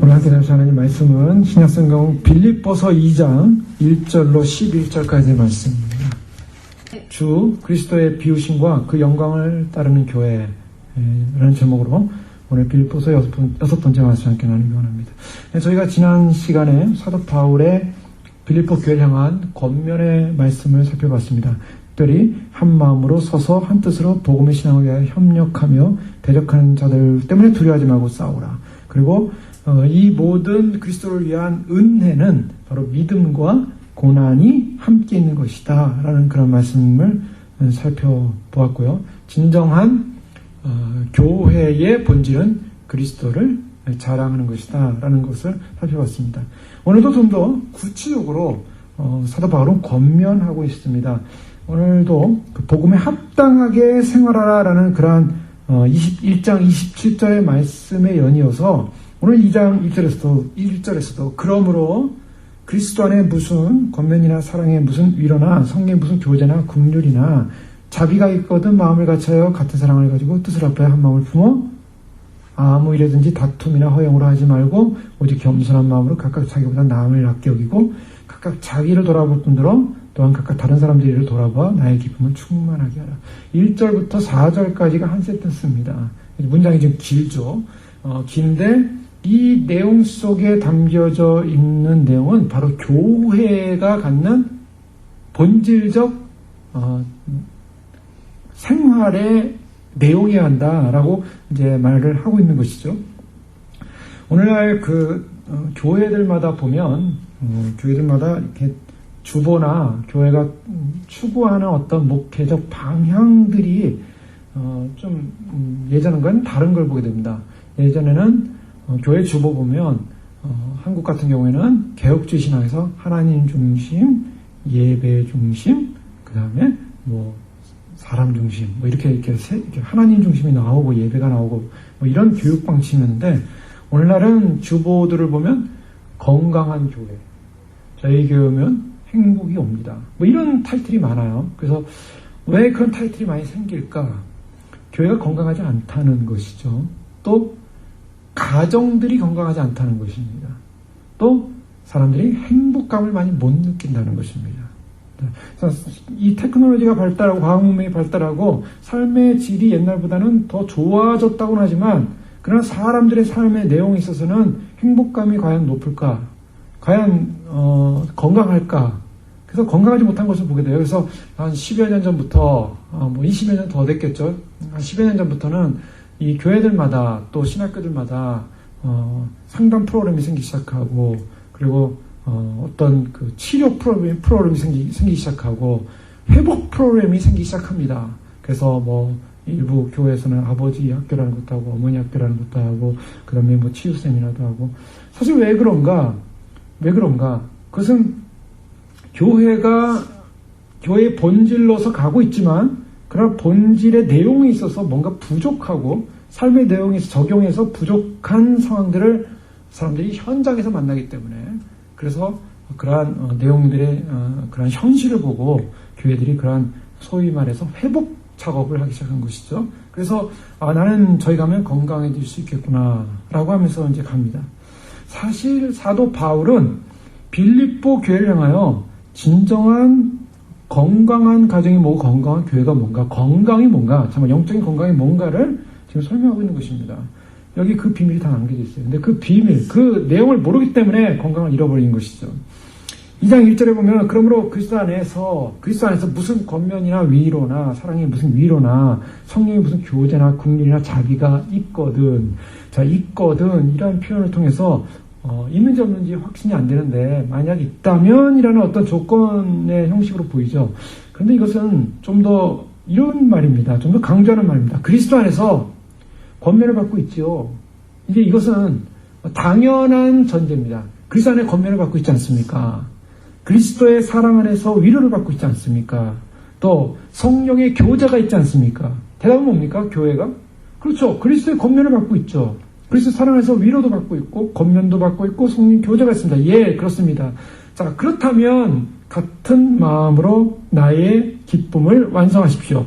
오늘 함께 나눌 하나님 말씀은 신약성경 빌립보서 2장 1절로 11절까지의 말씀입니다. 주 그리스도의 비우심과 그 영광을 따르는 교회라는 제목으로 오늘 빌립보서 여섯 번째 말씀 함께 나누기 원합니다. 저희가 지난 시간에 사도 바울의 빌립보 교회를 향한 권면의 말씀을 살펴봤습니다. 특별히 한 마음으로 서서 한 뜻으로 복음의 신앙을 위하여 협력하며 대적하는 자들 때문에 두려워하지 말고 싸우라. 그리고 이 모든 그리스도를 위한 은혜는 바로 믿음과 고난이 함께 있는 것이다 라는 그런 말씀을 살펴보았고요. 진정한 교회의 본질은 그리스도를 자랑하는 것이다 라는 것을 살펴봤습니다. 오늘도 좀 더 구체적으로 사도 바울은 권면하고 있습니다. 오늘도 그 복음에 합당하게 생활하라 라는 그러한 21장 27절의 말씀에 연이어서 오늘 2장 1절에서도 그러므로 그리스도 안에 무슨 권면이나 사랑에 무슨 위로나 성령에 무슨 교제나 긍휼이나 자비가 있거든 마음을 같이하여 같은 사랑을 가지고 뜻을 합하여 한 마음을 품어 아무 일에든지 다툼이나 허영으로 하지 말고 오직 겸손한 마음으로 각각 자기보다 남을 낫게 여기고 각각 자기를 돌아볼 뿐더러 또한 각각 다른 사람들의 일을 돌아봐 나의 기쁨을 충만하게 하라. 1절부터 4절까지가 한 세트 씁니다. 문장이 좀 길죠. 긴데 이 내용 속에 담겨져 있는 내용은 바로 교회가 갖는 본질적 생활의 내용이어야 한다라고 이제 말을 하고 있는 것이죠. 오늘날 교회들마다 보면 교회들마다 이렇게 주보나 교회가 추구하는 어떤 목회적 방향들이 좀 예전과는 다른 걸 보게 됩니다. 예전에는 교회 주보 보면 한국 같은 경우에는 개혁주의 신앙에서 하나님 중심, 예배 중심, 그 다음에 사람 중심, 이렇게 하나님 중심이 나오고 예배가 나오고 이런 교육 방침이었는데 오늘날은 주보들을 보면 건강한 교회, 저희 교회면 행복이 옵니다. 이런 타이틀이 많아요. 그래서 왜 그런 타이틀이 많이 생길까? 교회가 건강하지 않다는 것이죠. 또 가정들이 건강하지 않다는 것입니다. 또 사람들이 행복감을 많이 못 느낀다는 것입니다. 이 테크놀로지가 발달하고 과학문명이 발달하고 삶의 질이 옛날보다는 더 좋아졌다고는 하지만 그러나 사람들의 삶의 내용에 있어서는 행복감이 과연 높을까? 과연 건강할까? 그래서 건강하지 못한 것을 보게 돼요. 그래서 한 10여 년 전부터 20여 년 더 됐겠죠. 한 10여 년 전부터는 이 교회들마다 또 신학교들마다 상담 프로그램이 생기기 시작하고 그리고 어떤 그 치료 프로그램이 생기기 시작하고 회복 프로그램이 생기기 시작합니다. 그래서 일부 교회에서는 아버지 학교라는 것도 하고 어머니 학교라는 것도 하고 그 다음에 치유 세미나도 하고 사실 왜 그런가? 그것은 교회의 본질로서 가고 있지만 그러나 본질의 내용에 있어서 뭔가 부족하고 삶의 내용에서 적용해서 부족한 상황들을 사람들이 현장에서 만나기 때문에 그래서 그러한 내용들의 그러한 현실을 보고 교회들이 그러한 소위 말해서 회복 작업을 하기 시작한 것이죠. 그래서 나는 저희 가면 건강해질 수 있겠구나 라고 하면서 이제 갑니다. 사실 사도 바울은 빌립보 교회를 향하여 진정한 건강한 가정이 뭐고 건강한 교회가 뭔가 건강이 뭔가 정말 영적인 건강이 뭔가를 지금 설명하고 있는 것입니다. 여기 그 비밀이 다 남겨져 있어요. 근데 그 비밀, 그 내용을 모르기 때문에 건강을 잃어버린 것이죠. 2장 1절에 보면 그러므로 그리스도 안에서 무슨 권면이나 위로나 사랑이 무슨 위로나 성령이 무슨 교제나 긍휼이나 자비가 있거든. 자, 있거든 이라는 표현을 통해서 있는지 없는지 확신이 안 되는데 만약 있다면 이라는 어떤 조건의 형식으로 보이죠. 그런데 이것은 좀 더 이런 말입니다. 좀 더 강조하는 말입니다. 그리스도 안에서 권면을 받고 있지요. 이제 이것은 당연한 전제입니다. 그리스도 안에 권면을 받고 있지 않습니까? 그리스도의 사랑 안에서 위로를 받고 있지 않습니까? 또 성령의 교제가 있지 않습니까? 대답은 뭡니까? 교회가? 그렇죠. 그리스도의 권면을 받고 있죠. 그리스도 사랑 안에서 위로도 받고 있고 권면도 받고 있고 성령 교제가 있습니다. 예, 그렇습니다. 자, 그렇다면 같은 마음으로 나의 기쁨을 완성하십시오.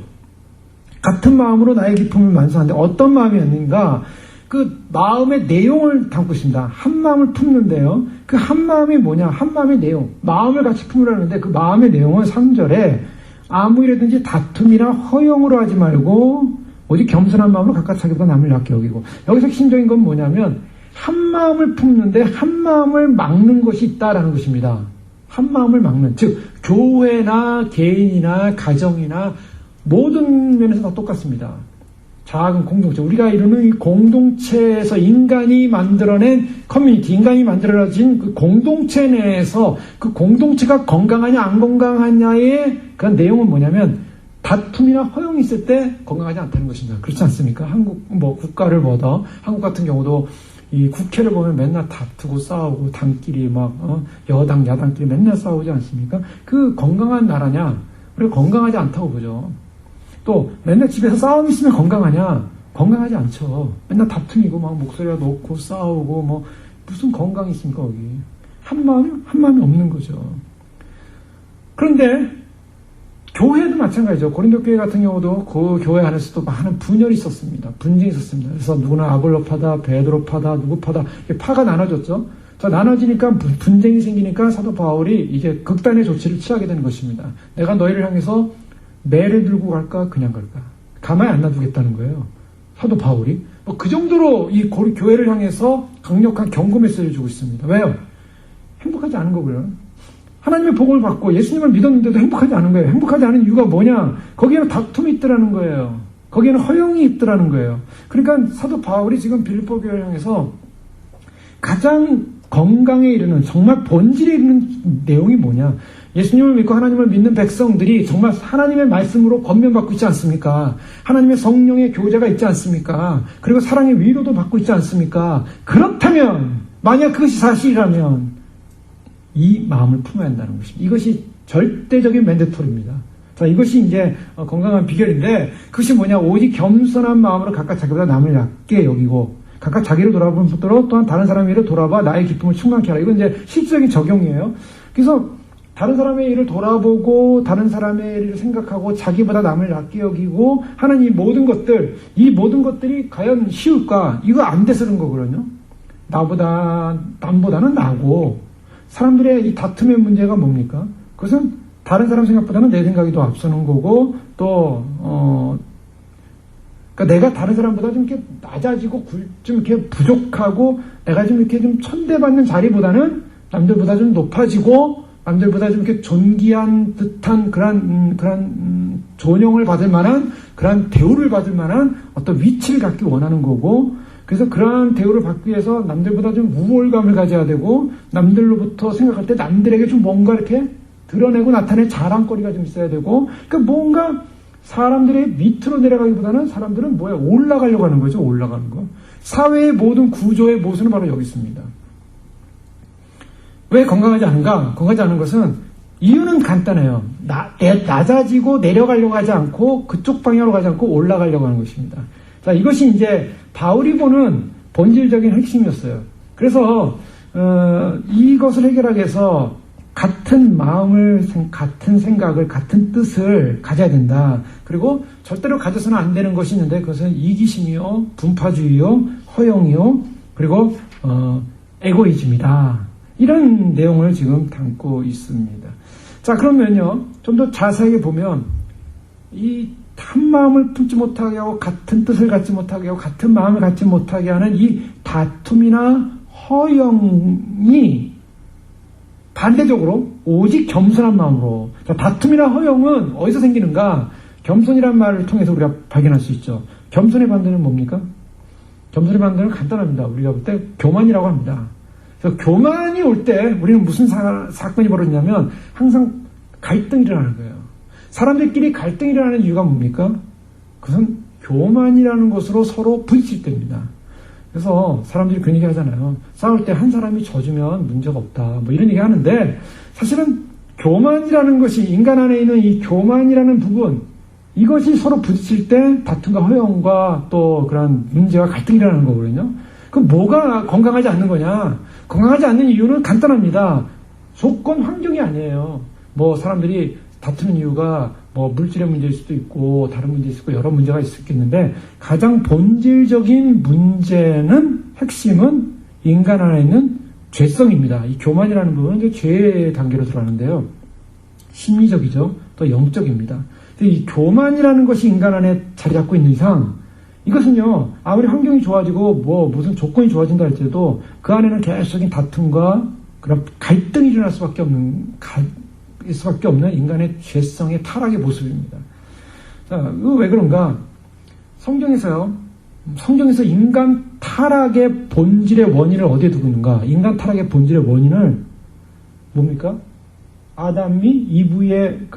같은 마음으로 나의 기쁨을 완성하는데 어떤 마음이었는가? 그 마음의 내용을 담고 있습니다. 한 마음을 품는데요. 그 한 마음이 뭐냐? 한 마음의 내용. 마음을 같이 품으라는데 그 마음의 내용은 3절에 아무 일이든지 다툼이나 허용으로 하지 말고 오직 겸손한 마음으로 각각 자기보다 남을 낫게 여기고. 여기서 핵심적인 건 뭐냐면 한 마음을 품는데 한 마음을 막는 것이 있다라는 것입니다. 한 마음을 막는. 즉 교회나 개인이나 가정이나 모든 면에서 다 똑같습니다. 작은 공동체, 우리가 이루는 이 공동체에서 인간이 만들어낸 커뮤니티, 인간이 만들어진 그 공동체 내에서 그 공동체가 건강하냐 안 건강하냐의 그런 내용은 뭐냐면 다툼이나 허용이 있을 때 건강하지 않다는 것입니다. 그렇지 않습니까? 한국 국가를 보다 한국 같은 경우도 이 국회를 보면 맨날 다투고 싸우고 당끼리 막 여당 야당끼리 맨날 싸우지 않습니까? 그 건강한 나라냐? 우리가 건강하지 않다고 보죠. 또 맨날 집에서 싸움 있으면 건강하냐? 건강하지 않죠. 맨날 다툼이고 막 목소리가 높고 싸우고 뭐 무슨 건강이 있습니까 거기? 한 마음이 없는 거죠. 그런데 교회도 마찬가지죠. 고린도 교회 같은 경우도 그 교회 안에서도 많은 분열이 있었습니다. 분쟁이 있었습니다. 그래서 누구는 아볼로파다, 베드로파다, 누구파다 파가 나눠졌죠. 자, 나눠지니까 분쟁이 생기니까 사도 바울이 이제 극단의 조치를 취하게 되는 것입니다. 내가 너희를 향해서 매를 들고 갈까 그냥 갈까 가만히 안 놔두겠다는 거예요. 사도 바울이 그 정도로 이 교회를 향해서 강력한 경고 메시지를 주고 있습니다. 왜요? 행복하지 않은 거고요. 하나님의 복을 받고 예수님을 믿었는데도 행복하지 않은 거예요. 행복하지 않은 이유가 뭐냐? 거기에는 다툼이 있더라는 거예요. 거기에는 허용이 있더라는 거예요. 그러니까 사도 바울이 지금 빌립보 교회를 향해서 가장 건강에 이르는 정말 본질에 이르는 내용이 뭐냐? 예수님을 믿고 하나님을 믿는 백성들이 정말 하나님의 말씀으로 권면받고 있지 않습니까? 하나님의 성령의 교제가 있지 않습니까? 그리고 사랑의 위로도 받고 있지 않습니까? 그렇다면 만약 그것이 사실이라면 이 마음을 품어야 한다는 것입니다. 이것이 절대적인 맨데토리입니다. 자, 이것이 이제 건강한 비결인데 그것이 뭐냐? 오직 겸손한 마음으로 각각 자기보다 남을 낮게 여기고 각각 자기를 돌아보므로 또한 다른 사람의 일을 돌아봐 나의 기쁨을 충만케 하라. 이건 이제 실질적인 적용이에요. 그래서 다른 사람의 일을 돌아보고 다른 사람의 일을 생각하고 자기보다 남을 낮게 여기고 하는 이 모든 것들이 과연 쉬울까? 이거 안 돼서 그런 거거든요. 남보다는 나고 사람들의 이 다툼의 문제가 뭡니까? 그것은 다른 사람 생각보다는 내 생각이 더 앞서는 거고 또 그러니까 내가 다른 사람보다 좀 이렇게 낮아지고 좀 이렇게 부족하고 내가 좀 이렇게 좀 천대받는 자리보다는 남들보다 좀 높아지고 남들보다 좀 이렇게 존귀한 듯한 그런 존용을 받을 만한 그런 대우를 받을 만한 어떤 위치를 갖기 원하는 거고 그래서 그러한 대우를 받기 위해서 남들보다 좀 우월감을 가져야 되고 남들로부터 생각할 때 남들에게 좀 뭔가 이렇게 드러내고 나타낼 자랑거리가 좀 있어야 되고 그러니까 뭔가 사람들의 밑으로 내려가기보다는 사람들은 올라가려고 하는 거죠. 올라가는 거. 사회의 모든 구조의 모순은 바로 여기 있습니다. 왜 건강하지 않은가? 건강하지 않은 것은 이유는 간단해요. 낮아지고 내려가려고 하지 않고 그쪽 방향으로 가지 않고 올라가려고 하는 것입니다. 자, 이것이 이제 바울이 보는 본질적인 핵심이었어요. 그래서 이것을 해결하기 위해서 같은 마음을, 같은 생각을, 같은 뜻을 가져야 된다. 그리고 절대로 가져서는 안 되는 것이 있는데 그것은 이기심이요, 분파주의요, 허용이요, 그리고 에고이즘이다. 이런 내용을 지금 담고 있습니다. 자, 그러면요, 좀 더 자세하게 보면 이 한 마음을 품지 못하게 하고 같은 뜻을 갖지 못하게 하고 같은 마음을 갖지 못하게 하는 이 다툼이나 허용이 반대적으로 오직 겸손한 마음으로. 자, 다툼이나 허용은 어디서 생기는가? 겸손이란 말을 통해서 우리가 발견할 수 있죠. 겸손의 반대는 뭡니까? 겸손의 반대는 간단합니다. 우리가 볼 때 교만이라고 합니다. 그래서 교만이 올 때 우리는 무슨 사건이 벌어지냐면 항상 갈등이 일어나는 거예요. 사람들끼리 갈등이 일어나는 이유가 뭡니까? 그것은 교만이라는 것으로 서로 부딪힐 때입니다. 그래서 사람들이 그런 얘기 하잖아요. 싸울 때 한 사람이 져주면 문제가 없다. 뭐 이런 얘기 하는데 사실은 교만이라는 것이 인간 안에 있는 이 교만이라는 부분 이것이 서로 부딪힐 때 다툼과 허용과 또 그런 문제와 갈등이 일어나는 거거든요. 그럼 뭐가 건강하지 않는 거냐? 건강하지 않는 이유는 간단합니다. 조건 환경이 아니에요. 뭐 사람들이 다투는 이유가 뭐 물질의 문제일 수도 있고 다른 문제일 수도 있고 여러 문제가 있을 수 있겠는데 가장 본질적인 문제는 핵심은 인간 안에 있는 죄성입니다. 이 교만이라는 부분은 이제 죄의 단계로 들어가는데요. 심리적이죠. 또 영적입니다. 이 교만이라는 것이 인간 안에 자리 잡고 있는 이상 이것은요 아무리 환경이 좋아지고 뭐 무슨 조건이 좋아진다 할지라도 그 안에는 계속적인 다툼과 그런 갈등이 일어날 수밖에 없는 인간의 죄성의 타락의 모습입니다. 자, 이거 왜 그런가? 성경에서 인간 타락의 본질의 원인을 어디에 두고 있는가? 인간 타락의 본질의 원인을 뭡니까? 아담이 이브의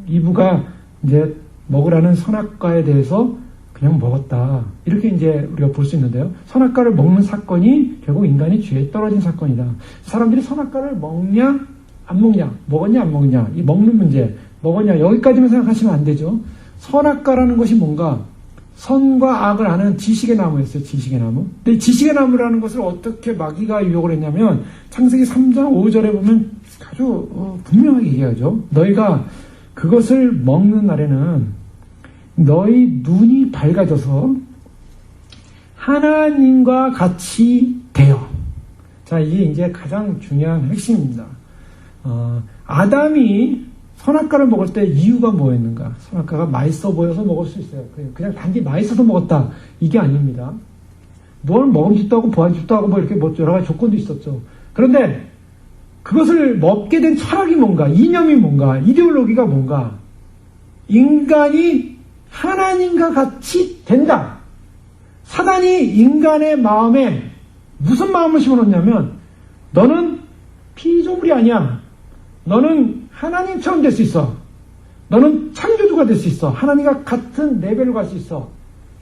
이브가 이제 먹으라는 선악과에 대해서 그냥 먹었다. 이렇게 이제 우리가 볼 수 있는데요. 선악과를 먹는 사건이 결국 인간이 죄에 떨어진 사건이다. 사람들이 선악과를 먹냐, 안 먹냐, 먹었냐, 안 먹냐, 이 먹는 문제, 먹었냐, 여기까지만 생각하시면 안 되죠. 선악과라는 것이 뭔가, 선과 악을 아는 지식의 나무였어요, 지식의 나무. 근데 이 지식의 나무라는 것을 어떻게 마귀가 유혹을 했냐면, 창세기 3장 5절에 보면 아주 분명하게 얘기하죠. 너희가 그것을 먹는 날에는 너희 눈이 밝아져서 하나님과 같이 되어. 자, 이게 이제 가장 중요한 핵심입니다. 아담이 선악과를 먹을 때 이유가 뭐였는가? 선악과가 맛있어 보여서 먹을 수 있어요. 그냥 단지 맛있어서 먹었다. 이게 아닙니다. 뭘 먹음직도 하고 보안직도 하고 뭐 이렇게 뭐 여러 가지 조건도 있었죠. 그런데 그것을 먹게 된 철학이 뭔가, 이념이 뭔가, 이데올로기가 뭔가, 인간이 하나님과 같이 된다. 사단이 인간의 마음에 무슨 마음을 심어놓냐면 너는 피조물이 아니야. 너는 하나님처럼 될 수 있어. 너는 창조주가 될 수 있어. 하나님과 같은 레벨로 갈 수 있어.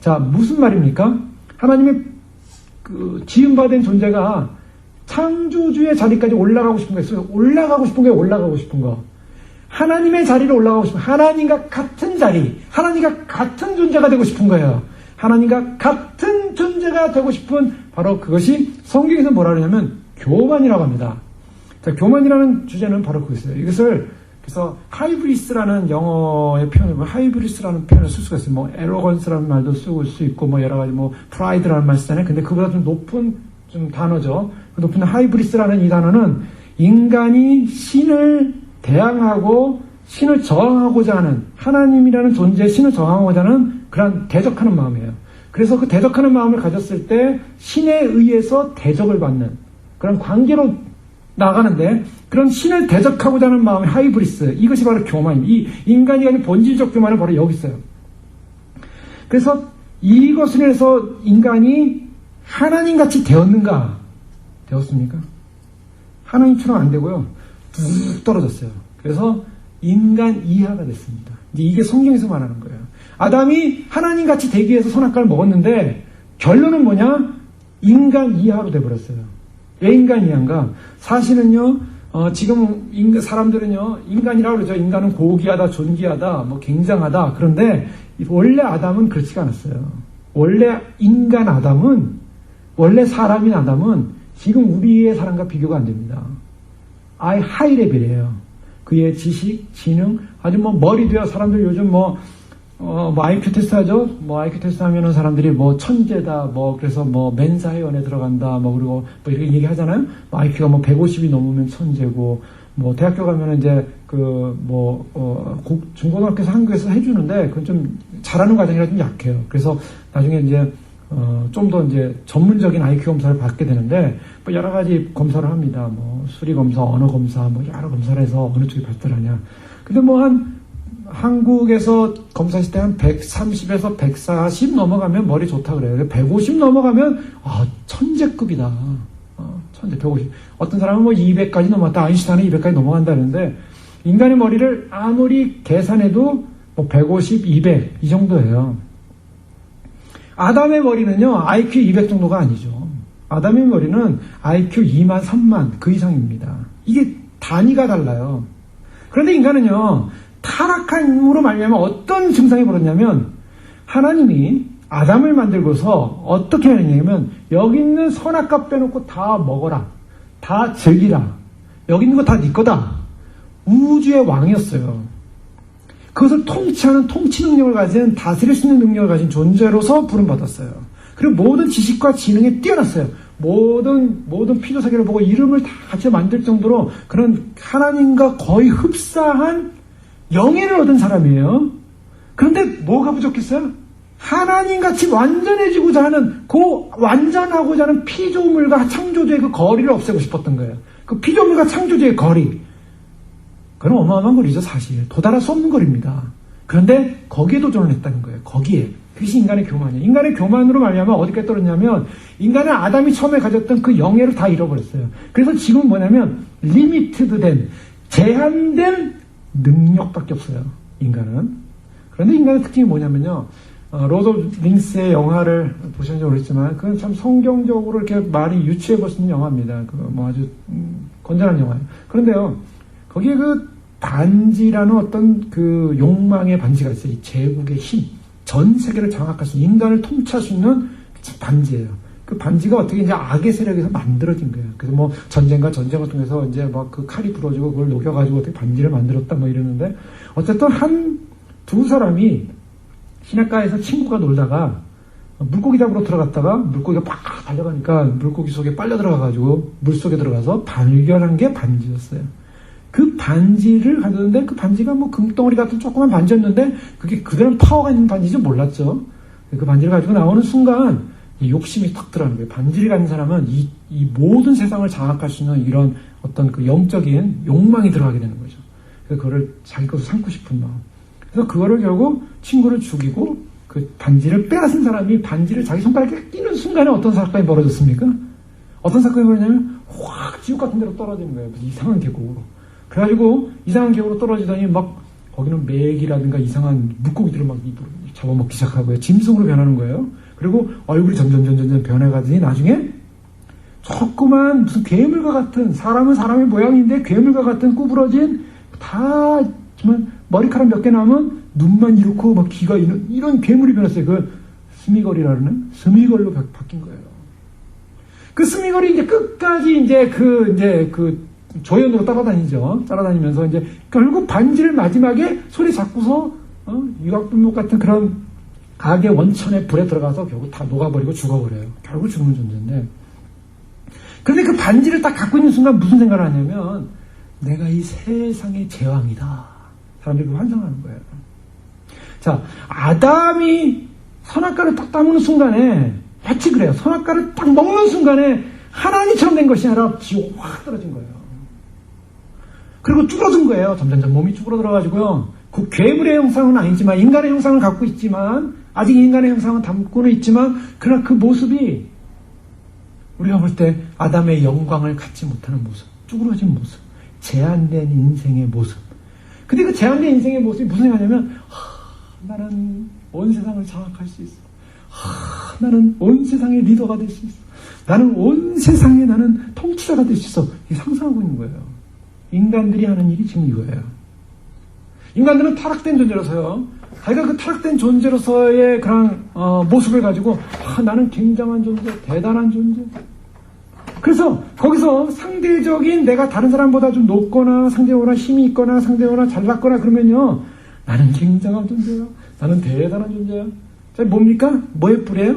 자, 무슨 말입니까? 하나님의 지음받은 존재가 창조주의 자리까지 올라가고 싶은 거 있어요. 올라가고 싶은 게 올라가고 싶은 거. 하나님의 자리로 올라가고 싶은, 하나님과 같은 자리, 하나님과 같은 존재가 되고 싶은 거예요. 하나님과 같은 존재가 되고 싶은 바로 그것이 성경에서 뭐라 그러냐면 교만이라고 합니다. 자, 교만이라는 주제는 바로 그것이에요. 이것을 그래서 하이브리스라는 영어의 표현을, 하이브리스라는 표현을 쓸 수가 있어요. 뭐 에로건스라는 말도 쓸 수 있고 뭐 여러 가지 뭐 프라이드라는 말 쓰잖아요. 근데 그보다 좀 높은 좀 단어죠. 그 높은 하이브리스라는 이 단어는 인간이 신을 대항하고 신을 저항하고자 하는, 하나님이라는 존재의 신을 저항하고자 하는 그런 대적하는 마음이에요. 그래서 그 대적하는 마음을 가졌을 때 신에 의해서 대적을 받는 그런 관계로 나가는데, 그런 신을 대적하고자 하는 마음의 하이브리스, 이것이 바로 교만입니다. 이 인간이 가진 본질적 교만은 바로 여기 있어요. 그래서 이것을 해서 인간이 하나님같이 되었는가? 되었습니까? 하나님처럼 안 되고요. 뚝 떨어졌어요. 그래서 인간 이하가 됐습니다. 이게 성경에서 말하는 거예요. 아담이 하나님같이 되기 위해서 선악과를 먹었는데 결론은 뭐냐? 인간 이하로 돼버렸어요. 왜 인간 이하인가? 사실은요, 지금 사람들은요, 인간이라고 그러죠. 인간은 고귀하다, 존귀하다, 뭐 굉장하다. 그런데 원래 아담은 그렇지가 않았어요. 원래 인간 아담은, 원래 사람인 아담은 지금 우리의 사람과 비교가 안 됩니다. 아예 하이 레벨이에요. 그의 지식, 지능, 아주 뭐 머리도요. 사람들 요즘 뭐 IQ 테스트 하죠? 뭐 IQ 테스트 하면은 사람들이 뭐 천재다, 뭐 그래서 뭐 멘사회원에 들어간다, 뭐 그리고 뭐 이렇게 얘기 하잖아요? 뭐 IQ가 뭐 150이 넘으면 천재고, 뭐 대학교 가면은 이제 중고등학교에서 한국에서 해주는데 그건 좀 잘하는 과정이라 좀 약해요. 그래서 나중에 이제 좀 더 이제 전문적인 IQ 검사를 받게 되는데, 뭐 여러 가지 검사를 합니다. 뭐 수리 검사, 언어 검사, 뭐 여러 검사를 해서 어느 쪽이 발달하냐. 근데 뭐 한국에서 검사했을 때 한 130에서 140 넘어가면 머리 좋다 그래요. 150 넘어가면, 천재급이다. 천재, 150. 어떤 사람은 뭐 200까지 넘었다. 아인슈타인은 200까지 넘어간다는데, 인간의 머리를 아무리 계산해도 뭐 150, 200, 이 정도예요. 아담의 머리는요, IQ 200 정도가 아니죠. 아담의 머리는 IQ 2만, 3만, 그 이상입니다. 이게 단위가 달라요. 그런데 인간은요, 타락함으로 말미암아 어떤 증상이 벌어졌냐면, 하나님이 아담을 만들고서 어떻게 하느냐면, 여기 있는 선악과 빼놓고 다 먹어라. 다 즐기라. 여기 있는 거 다 네 거다. 우주의 왕이었어요. 그것을 통치하는 통치 능력을 가진, 다스릴 수 있는 능력을 가진 존재로서 부름받았어요. 그리고 모든 지식과 지능에 뛰어났어요. 모든 피조세계를 보고 이름을 다 같이 만들 정도로 그런 하나님과 거의 흡사한 영예를 얻은 사람이에요. 그런데 뭐가 부족했어요? 하나님같이 완전해지고자 하는, 그 완전하고자 하는 피조물과 창조주의 그 거리를 없애고 싶었던 거예요. 그 피조물과 창조주의 거리. 그건 어마어마한 거리죠, 사실. 도달할 수 없는 거리입니다. 그런데 거기에 도전을 했다는 거예요. 거기에. 그것이 인간의 교만이에요. 인간의 교만으로 말미암아 어디까지 떨어졌냐면, 인간은 아담이 처음에 가졌던 그 영예를 다 잃어버렸어요. 그래서 지금 뭐냐면, 리미티드 된, 제한된 능력밖에 없어요. 인간은. 그런데 인간의 특징이 뭐냐면요. 로드 오브 링스의 영화를 보셨는지 모르겠지만, 그건 참 성경적으로 이렇게 많이 유추해 볼 수 있는 영화입니다. 아주 건전한 영화예요. 그런데요, 거기에 그 반지라는 어떤 그 욕망의 반지가 있어요. 이 제국의 힘. 전 세계를 장악할 수 있는, 인간을 통치할 수 있는 반지예요. 그 반지가 어떻게 이제 악의 세력에서 만들어진 거예요. 그래서 뭐 전쟁을 통해서 이제 막 그 칼이 부러지고 그걸 녹여가지고 어떻게 반지를 만들었다 뭐 이러는데, 어쨌든 두 사람이 시냇가에서 친구가 놀다가 물고기 잡으러 들어갔다가 물고기가 팍 달려가니까 물고기 속에 빨려 들어가가지고 물속에 들어가서 발견한 게 반지였어요. 그 반지를 가졌는데, 그 반지가 뭐 금덩어리 같은 조그만 반지였는데 그게 그대로 파워가 있는 반지인지 몰랐죠. 그 반지를 가지고 나오는 순간 욕심이 탁 들어가는 거예요. 반지를 가진 사람은 이 모든 세상을 장악할 수 있는 이런 어떤 그 영적인 욕망이 들어가게 되는 거죠. 그래서 그거를 자기 것으로 삼고 싶은 마음. 그래서 그거를 결국 친구를 죽이고 그 반지를 빼앗은 사람이 반지를 자기 손가락에 끼는 순간에 어떤 사건이 벌어졌습니까? 어떤 사건이 벌어졌냐면 확 지옥 같은 데로 떨어지는 거예요. 이상한 계곡으로. 그래가지고 이상한 계곡으로 떨어지더니 막 거기는 맥이라든가 이상한 물고기들을 막 잡아먹기 시작하고요. 짐승으로 변하는 거예요. 그리고 얼굴이 점점 변해가더니 나중에 조그만 무슨 괴물과 같은, 사람은 사람의 모양인데 괴물과 같은 구부러진, 다 정말 머리카락 몇 개 남은 눈만 이렇고 막 귀가 이런 괴물이 변했어요. 그 스미걸이라는 스미걸로 바뀐 거예요. 그 스미걸이 이제 끝까지 이제 그 조연으로 따라다니면서 이제 결국 반지를 마지막에 손에 잡고서 유학분목 같은 그런 악의 원천의 불에 들어가서 결국 다 녹아버리고 죽어버려요. 결국 죽는 존재인데, 그런데 그 반지를 딱 갖고 있는 순간 무슨 생각을 하냐면, 내가 이 세상의 제왕이다. 사람들이 환상하는 거예요. 자, 아담이 선악과를 딱 따먹는 순간에 마치 그래요. 선악과를 딱 먹는 순간에 하나님처럼 된 것이 아니라 지옥 확 떨어진 거예요. 그리고 쭈그러든 거예요. 점점 몸이 쭈그러들어가지고요. 그 괴물의 형상은 아니지만 인간의 형상을 갖고 있지만, 아직 인간의 형상은 담고는 있지만, 그러나 그 모습이 우리가 볼 때 아담의 영광을 갖지 못하는 모습, 쭈그러진 모습, 제한된 인생의 모습. 근데 그 제한된 인생의 모습이 무슨 생각이냐면, 나는 온 세상을 장악할 수 있어. 나는 온 세상의 리더가 될 수 있어. 나는 온 세상에 나는 통치자가 될 수 있어. 이게 상상하고 있는 거예요. 인간들이 하는 일이 지금 이거예요. 인간들은 타락된 존재로서요. 자기가 그 타락된 존재로서의 그런 모습을 가지고 나는 굉장한 존재, 대단한 존재. 그래서 거기서 상대적인 내가 다른 사람보다 좀 높거나 상대적으로 힘이 있거나 상대적으로 잘났거나 그러면요. 나는 굉장한 존재야. 나는 대단한 존재야. 자, 뭡니까? 뭐의 뿔이에요?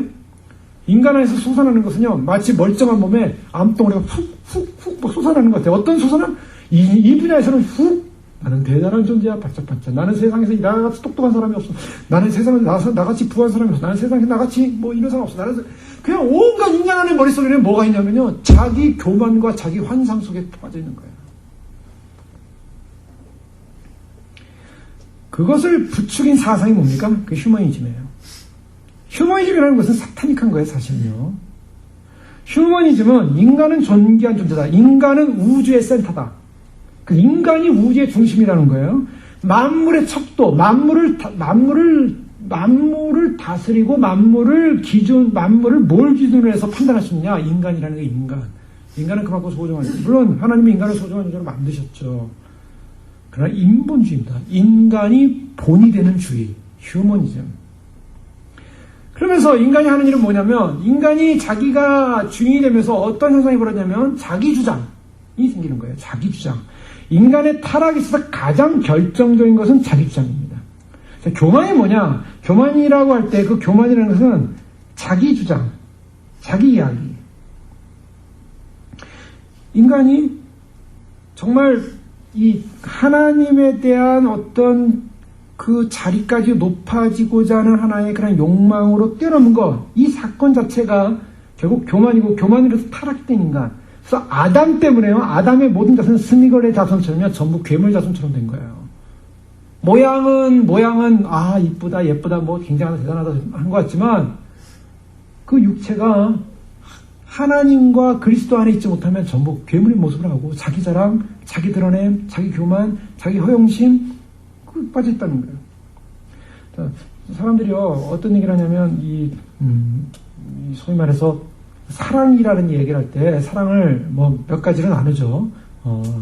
인간 안에서 솟아나는 것은요. 마치 멀쩡한 몸에 암덩어리가 훅 솟아나는 것 같아요. 어떤 솟아남? 이 분야에서는 훅 나는 대단한 존재야. 반짝반짝. 나는 세상에서 나같이 똑똑한 사람이 없어. 나는 세상에서 나같이 부한 사람이 없어. 나는 세상에서 나같이 뭐 이런 사람 없어. 나는 그냥 온갖 인간 안의 머릿속에는 뭐가 있냐면요. 자기 교만과 자기 환상 속에 빠져 있는 거예요. 그것을 부추긴 사상이 뭡니까? 그 휴머니즘이에요. 휴머니즘이라는 것은 사타닉한 거예요, 사실은요. 휴머니즘은 인간은 존귀한 존재다. 인간은 우주의 센터다. 그 인간이 우주의 중심이라는 거예요. 만물의 척도, 만물을 다스리고 만물을 뭘 기준으로 해서 판단할 수 있냐? 인간이라는 게 인간. 인간은 그만큼 소중한 존재. 물론 하나님이 인간을 소중한 존재로 만드셨죠. 그러나 인본주의입니다. 인간이 본이 되는 주의, 휴머니즘. 그러면서 인간이 하는 일은 뭐냐면, 인간이 자기가 주인이 되면서 어떤 현상이 벌어지냐면 자기 주장이 생기는 거예요. 자기 주장. 인간의 타락에 있어서 가장 결정적인 것은 자기 주장입니다. 자, 교만이 뭐냐? 교만이라고 할 때 그 교만이라는 것은 자기 주장, 자기 이야기. 인간이 정말 이 하나님에 대한 어떤 그 자리까지 높아지고자 하는 하나의 그런 욕망으로 뛰어넘은 것, 이 사건 자체가 결국 교만이고, 교만으로서 타락된 인간. 그래서 아담 때문에요. 아담의 모든 자손은 스미걸의 자손처럼 전부 괴물 자손처럼 된 거예요. 모양은 이쁘다 예쁘다 뭐 굉장하다 대단하다 한 것 같지만 그 육체가 하나님과 그리스도 안에 있지 못하면 전부 괴물의 모습을 하고 자기 자랑, 자기 드러냄, 자기 교만, 자기 허영심 빠져 있다는 거예요. 자, 사람들이요 어떤 얘기를 하냐면 이 소위 말해서 사랑이라는 얘기를 할 때 사랑을 뭐 몇 가지로 나누죠.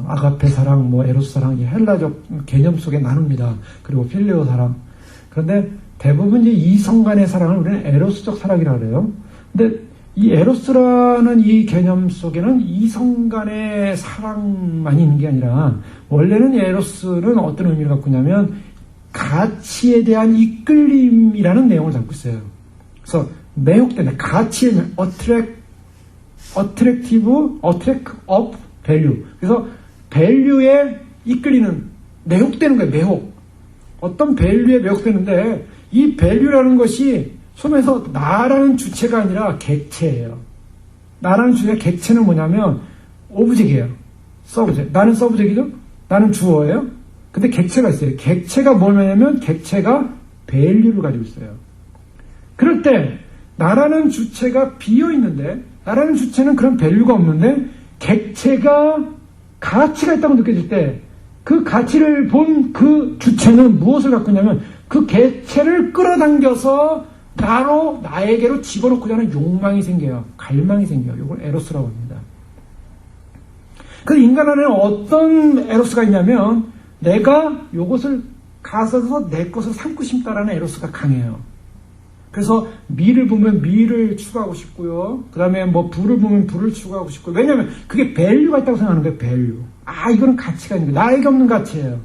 아가페 사랑, 뭐 에로스 사랑, 헬라적 개념 속에 나눕니다. 그리고 필레오 사랑. 그런데 대부분 이제 이성 간의 사랑을 우리는 에로스적 사랑이라고 그래요. 근데 이 에로스라는 이 개념 속에는 이성 간의 사랑만이 있는 게 아니라 원래는 에로스는 어떤 의미를 갖고 있냐면 가치에 대한 이끌림이라는 내용을 담고 있어요. 그래서 매혹된다. 가치에 attract of value. 그래서 value에 이끌리는, 매혹되는 거예요. 매혹. 어떤 value에 매혹되는데 이 value라는 것이 소면서 나라는 주체가 아니라 객체예요. 나라는 주체, 객체는 뭐냐면 오브젝이에요. 서브젝. 나는 서브젝이죠? 나는 주어예요? 근데 객체가 있어요. 객체가 뭐냐면 객체가 value를 가지고 있어요. 그럴 때 나라는 주체가 비어있는데, 나라는 주체는 그런 value가 없는데 객체가 가치가 있다고 느껴질 때 그 가치를 본 그 주체는 무엇을 갖고 있냐면 그 객체를 끌어당겨서 나에게로 집어넣고자 하는 욕망이 생겨요. 갈망이 생겨요. 이걸 에로스라고 합니다. 그 인간 안에는 어떤 에로스가 있냐면 내가 이것을 가져서 내 것을 삼고 싶다라는 에로스가 강해요. 그래서 미를 보면 미를 추구하고 싶고요. 그 다음에 뭐 부를 보면 부를 추구하고 싶고요. 왜냐하면 그게 밸류가 있다고 생각하는 거예요. 밸류. 이거는 가치가 있는 거예요. 나에게 없는 가치예요.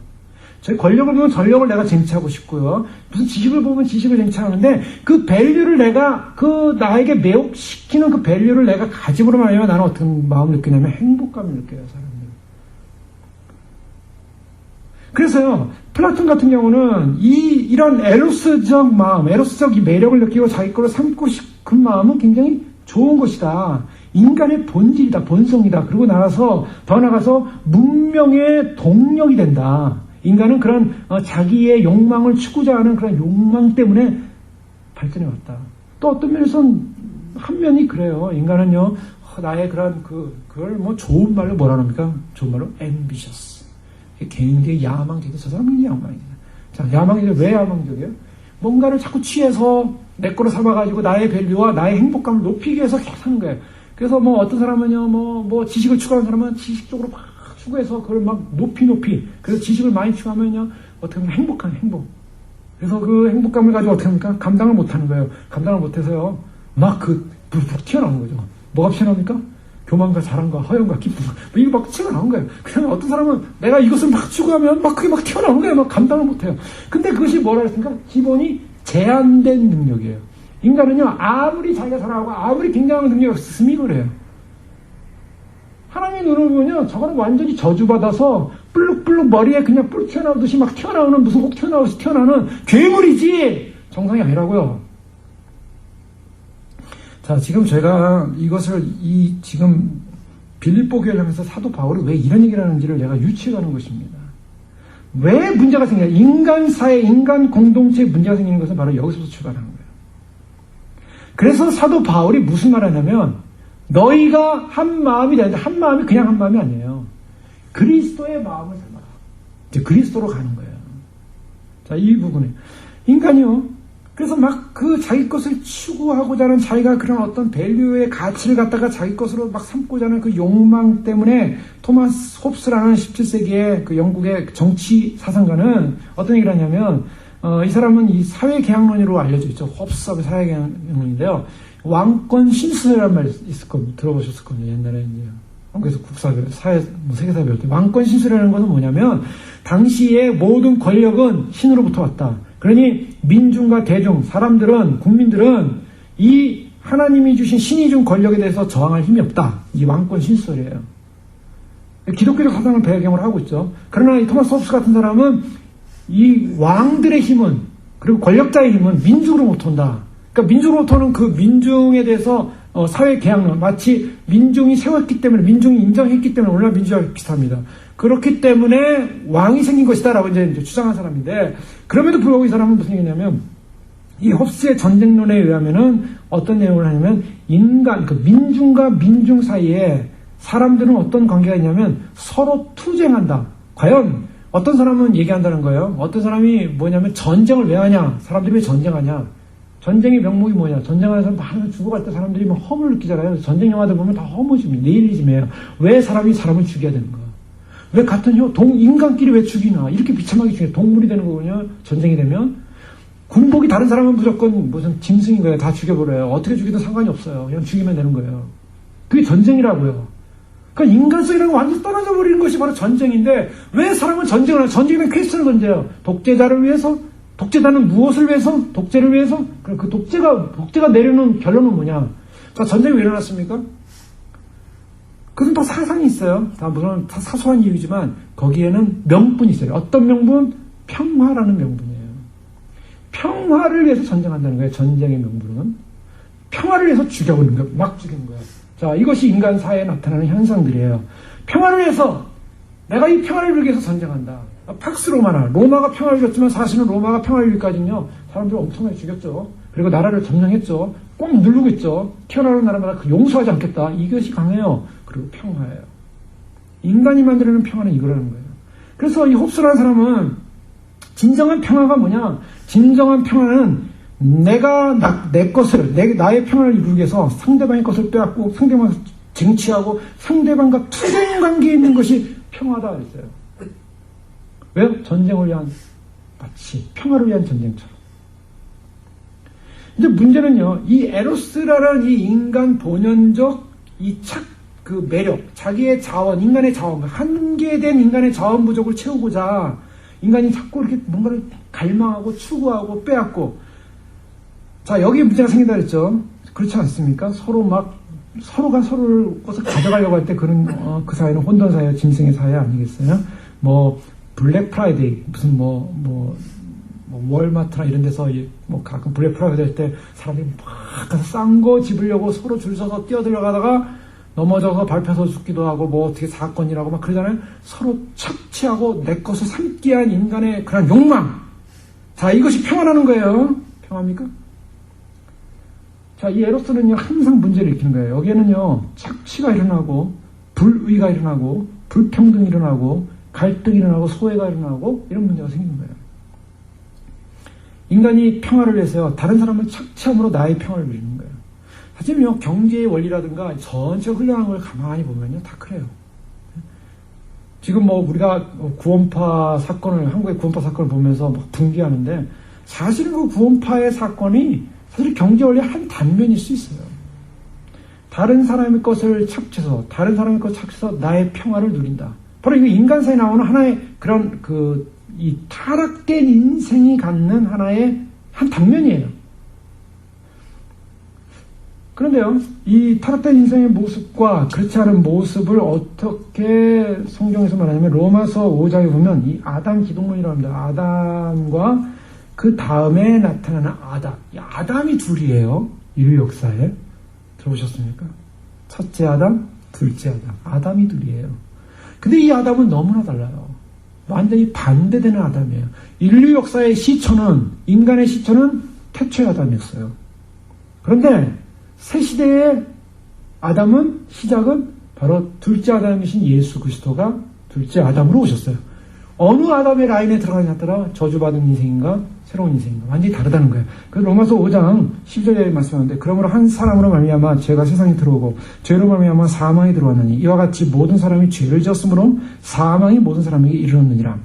저희 권력을 보면 권력을 내가 쟁취하고 싶고요. 무슨 지식을 보면 지식을 쟁취하는데 그 밸류를 내가 그 나에게 매혹시키는 그 밸류를 내가 가짐으로 말하면 나는 어떤 마음을 느끼냐면 행복감을 느껴요. 사람들은. 그래서요, 플라톤 같은 경우는 이런 에로스적 마음, 에로스적 이 매력을 느끼고 자기 거로 삼고 싶은 마음은 굉장히 좋은 것이다. 인간의 본질이다, 본성이다. 그리고 더 나가서 문명의 동력이 된다. 인간은 그런 자기의 욕망을 추구자 하는 그런 욕망 때문에 발전해 왔다. 또 어떤 면에서는 한 면이 그래요. 인간은요, 나의 그걸 뭐 좋은 말로 뭐라 합니까? 좋은 말로 ambitious. 굉장히 야망적이다. 저 사람은 야망적이다. 자, 야망적이다. 왜 야망적이에요? 뭔가를 자꾸 취해서 내 거로 삼아가지고 나의 밸류와 나의 행복감을 높이기 위해서 계속 하는 거예요. 그래서 뭐 어떤 사람은요, 뭐 지식을 추구하는 사람은 지식적으로 막 추구해서 그걸 막 높이. 그래서 지식을 많이 추구하면요, 어떻게 보면 행복. 그래서 그 행복감을 가지고 어떻게 합니까? 감당을 못 하는 거예요. 감당을 못해서요, 막 불 튀어나오는 거죠. 뭐가 튀어나옵니까? 교만과 자랑과 허영과 기쁨. 이거 막 튀어나오는 거예요. 그냥 어떤 사람은 내가 이것을 막 추구하면 막 그게 막 튀어나오는 거예요. 막 감당을 못 해요. 근데 그것이 뭐라 했습니까? 기본이 제한된 능력이에요. 인간은요, 아무리 자기가 잘하고 아무리 굉장한 능력이 없으면 그래요. 하나님의 눈을 보면요, 저거는 완전히 저주받아서 뿔룩뿔룩 머리에 그냥 뿔 튀어나오듯이 막 튀어나오는, 무슨 혹 튀어나오듯이 튀어나오는 괴물이지 정상이 아니라고요. 자, 지금 제가 이것을 지금 빌립보 교회를 하면서 사도 바울이 왜 이런 얘기를 하는지를 내가 유추해가는 것입니다. 왜 문제가 생겨요? 인간 사회, 인간 공동체에 문제가 생기는 것은 바로 여기서부터 출발하는 거예요. 그래서 사도 바울이 무슨 말을 하냐면, 너희가 한 마음이 되는데, 한 마음이 그냥 한 마음이 아니에요. 그리스도의 마음을 닮아라. 이제 그리스도로 가는 거예요. 자, 이 부분에. 인간이요. 그래서 막 자기 것을 추구하고자 하는 자기가 그런 어떤 밸류의 가치를 갖다가 자기 것으로 막 삼고자 하는 그 욕망 때문에 토마스 홉스라는 17세기의 그 영국의 정치 사상가는 어떤 얘기를 하냐면, 이 사람은 이 사회계약론으로 알려져 있죠. 홉스의 사회계약론인데요. 왕권 신수설이라는 말 있을 겁니다. 들어보셨을 겁니다. 옛날에 이제. 한국에서 국사별, 세계사 배울 때 왕권 신수라는 것은 뭐냐면 당시의 모든 권력은 신으로부터 왔다. 그러니 민중과 대중, 사람들은, 국민들은 이 하나님이 주신 신이 준 권력에 대해서 저항할 힘이 없다. 이 왕권 신설이에요. 기독교적 사상을 배경으로 하고 있죠. 그러나 이 토마스 홉스 같은 사람은 이 왕들의 힘은, 그리고 권력자의 힘은 민중으로부터 온다. 그러니까 민중으로부터는 그 민중에 대해서 사회 개혁론, 마치 민중이 세웠기 때문에, 민중이 인정했기 때문에 오늘날 민주주의와 비슷합니다. 그렇기 때문에 왕이 생긴 것이다라고 이제 주장한 사람인데, 그럼에도 불구하고 이 사람은 무슨 얘기냐면, 이 홉스의 전쟁론에 의하면은 어떤 내용을 하냐면, 인간, 그 민중과 민중 사이에 사람들은 어떤 관계가 있냐면 서로 투쟁한다. 과연 어떤 사람은 얘기한다는 거예요. 어떤 사람이 뭐냐면 전쟁을 왜 하냐? 사람들이 왜 전쟁하냐? 전쟁의 명목이 뭐냐? 전쟁하는 사람 많이 죽어갈 때 사람들이 막 허물을 느끼잖아요. 전쟁 영화들 보면 다 허무심이, 네일리즘이에요. 왜 사람이 사람을 죽여야 되는 거야? 왜 같은 인간끼리 왜 죽이나? 이렇게 비참하게 죽여. 동물이 되는 거군요. 전쟁이 되면. 군복이 다른 사람은 무조건 무슨 짐승인 거예요. 다 죽여버려요. 어떻게 죽이든 상관이 없어요. 그냥 죽이면 되는 거예요. 그게 전쟁이라고요. 그러니까 인간성이라는 거 완전히 떨어져 버리는 것이 바로 전쟁인데, 왜 사람은 전쟁을 하냐? 전쟁이면 퀘스트를 던져요. 독재자를 위해서? 독재자는 무엇을 위해서? 독재를 위해서? 그럼 그 독재가 내려놓은 결론은 뭐냐? 자, 전쟁이 왜 일어났습니까? 그것은 다 사상이 있어요. 다 물론 다 사소한 이유지만, 거기에는 명분이 있어요. 어떤 명분? 평화라는 명분이에요. 평화를 위해서 전쟁한다는 거예요. 전쟁의 명분은. 평화를 위해서 죽여버리는 거예요. 막 죽이는 거예요. 자, 이것이 인간 사회에 나타나는 현상들이에요. 평화를 위해서, 내가 이 평화를 이루기 위해서 전쟁한다. 팍스 로마나, 로마가 평화를 줬지만 사실은 로마가 평화를 이루기까지는요, 사람들을 엄청나게 죽였죠. 그리고 나라를 점령했죠. 꼭 누르고 있죠. 튀어나오는 나라마다 용서하지 않겠다. 이것이 강해요. 그리고 평화예요. 인간이 만들어내는 평화는 이거라는 거예요. 그래서 이 홉스라는 사람은 진정한 평화가 뭐냐? 진정한 평화는 내가 내 것을, 나의 평화를 이루기 위해서 상대방의 것을 빼앗고 상대방을 쟁취하고 상대방과 투쟁 관계에 있는 것이 평화다 그랬어요. 왜요? 전쟁을 위한, 마치 평화를 위한 전쟁처럼. 이제 문제는요, 이 에로스라는 이 인간 본연적 그 매력, 자기의 자원, 인간의 자원, 한계된 인간의 자원 부족을 채우고자 인간이 자꾸 이렇게 뭔가를 갈망하고 추구하고 빼앗고, 자, 여기에 문제가 생긴다 그랬죠. 그렇지 않습니까? 서로가 서로를 것을 가져가려고 할 때 그 사회는 혼돈 사회와 짐승의 사회 아니겠어요? 블랙 프라이데이, 무슨 월마트나 이런 데서 가끔 블랙 프라이데이 할 때 사람들이 막 가서 싼 거 집으려고 서로 줄 서서 뛰어들어가다가 넘어져서 밟혀서 죽기도 하고 어떻게 사건이라고 막 그러잖아요. 서로 착취하고 내 것을 삼기 위한 인간의 그런 욕망. 자, 이것이 평화라는 거예요. 평화입니까? 자, 이 에로스는요, 항상 문제를 일으키는 거예요. 여기에는요, 착취가 일어나고, 불의가 일어나고, 불평등이 일어나고, 갈등이 일어나고, 소외가 일어나고, 이런 문제가 생기는 거예요. 인간이 평화를 위해서요, 다른 사람을 착취함으로 나의 평화를 누리는 거예요. 사실은요, 경제의 원리라든가 전체가 흘러가는 걸 가만히 보면요, 다 그래요. 지금 우리가 한국의 구원파 사건을 보면서 막 분개하는데, 사실은 그 구원파의 사건이 사실 경제 원리의 한 단면일 수 있어요. 다른 사람의 것을 착취해서, 나의 평화를 누린다. 바로 이거 인간사에 나오는 하나의 그런 이 타락된 인생이 갖는 하나의 한 단면이에요. 그런데요, 이 타락된 인생의 모습과 그렇지 않은 모습을 어떻게 성경에서 말하냐면, 로마서 5장에 보면 이 아담 기독론이라고 합니다. 아담과 그 다음에 나타나는 아담. 이 아담이 둘이에요. 인류 역사에. 들어보셨습니까? 첫째 아담, 둘째 아담. 아담이 둘이에요. 근데 이 아담은 너무나 달라요. 완전히 반대되는 아담이에요. 인류 역사의 시초는, 인간의 시초는 태초의 아담이었어요. 그런데 새 시대의 아담은, 시작은 바로 둘째 아담이신 예수 그리스도가 둘째 아담으로 오셨어요. 어느 아담의 라인에 들어가냐에 따라 저주받은 인생인가 새로운 인생인가 완전히 다르다는 거예요. 그래서 로마서 5장 10절에 말씀하는데, 그러므로 한 사람으로 말미암아 죄가 세상에 들어오고 죄로 말미암아 사망이 들어왔느니 이와 같이 모든 사람이 죄를 지었으므로 사망이 모든 사람에게 이르렀느니라.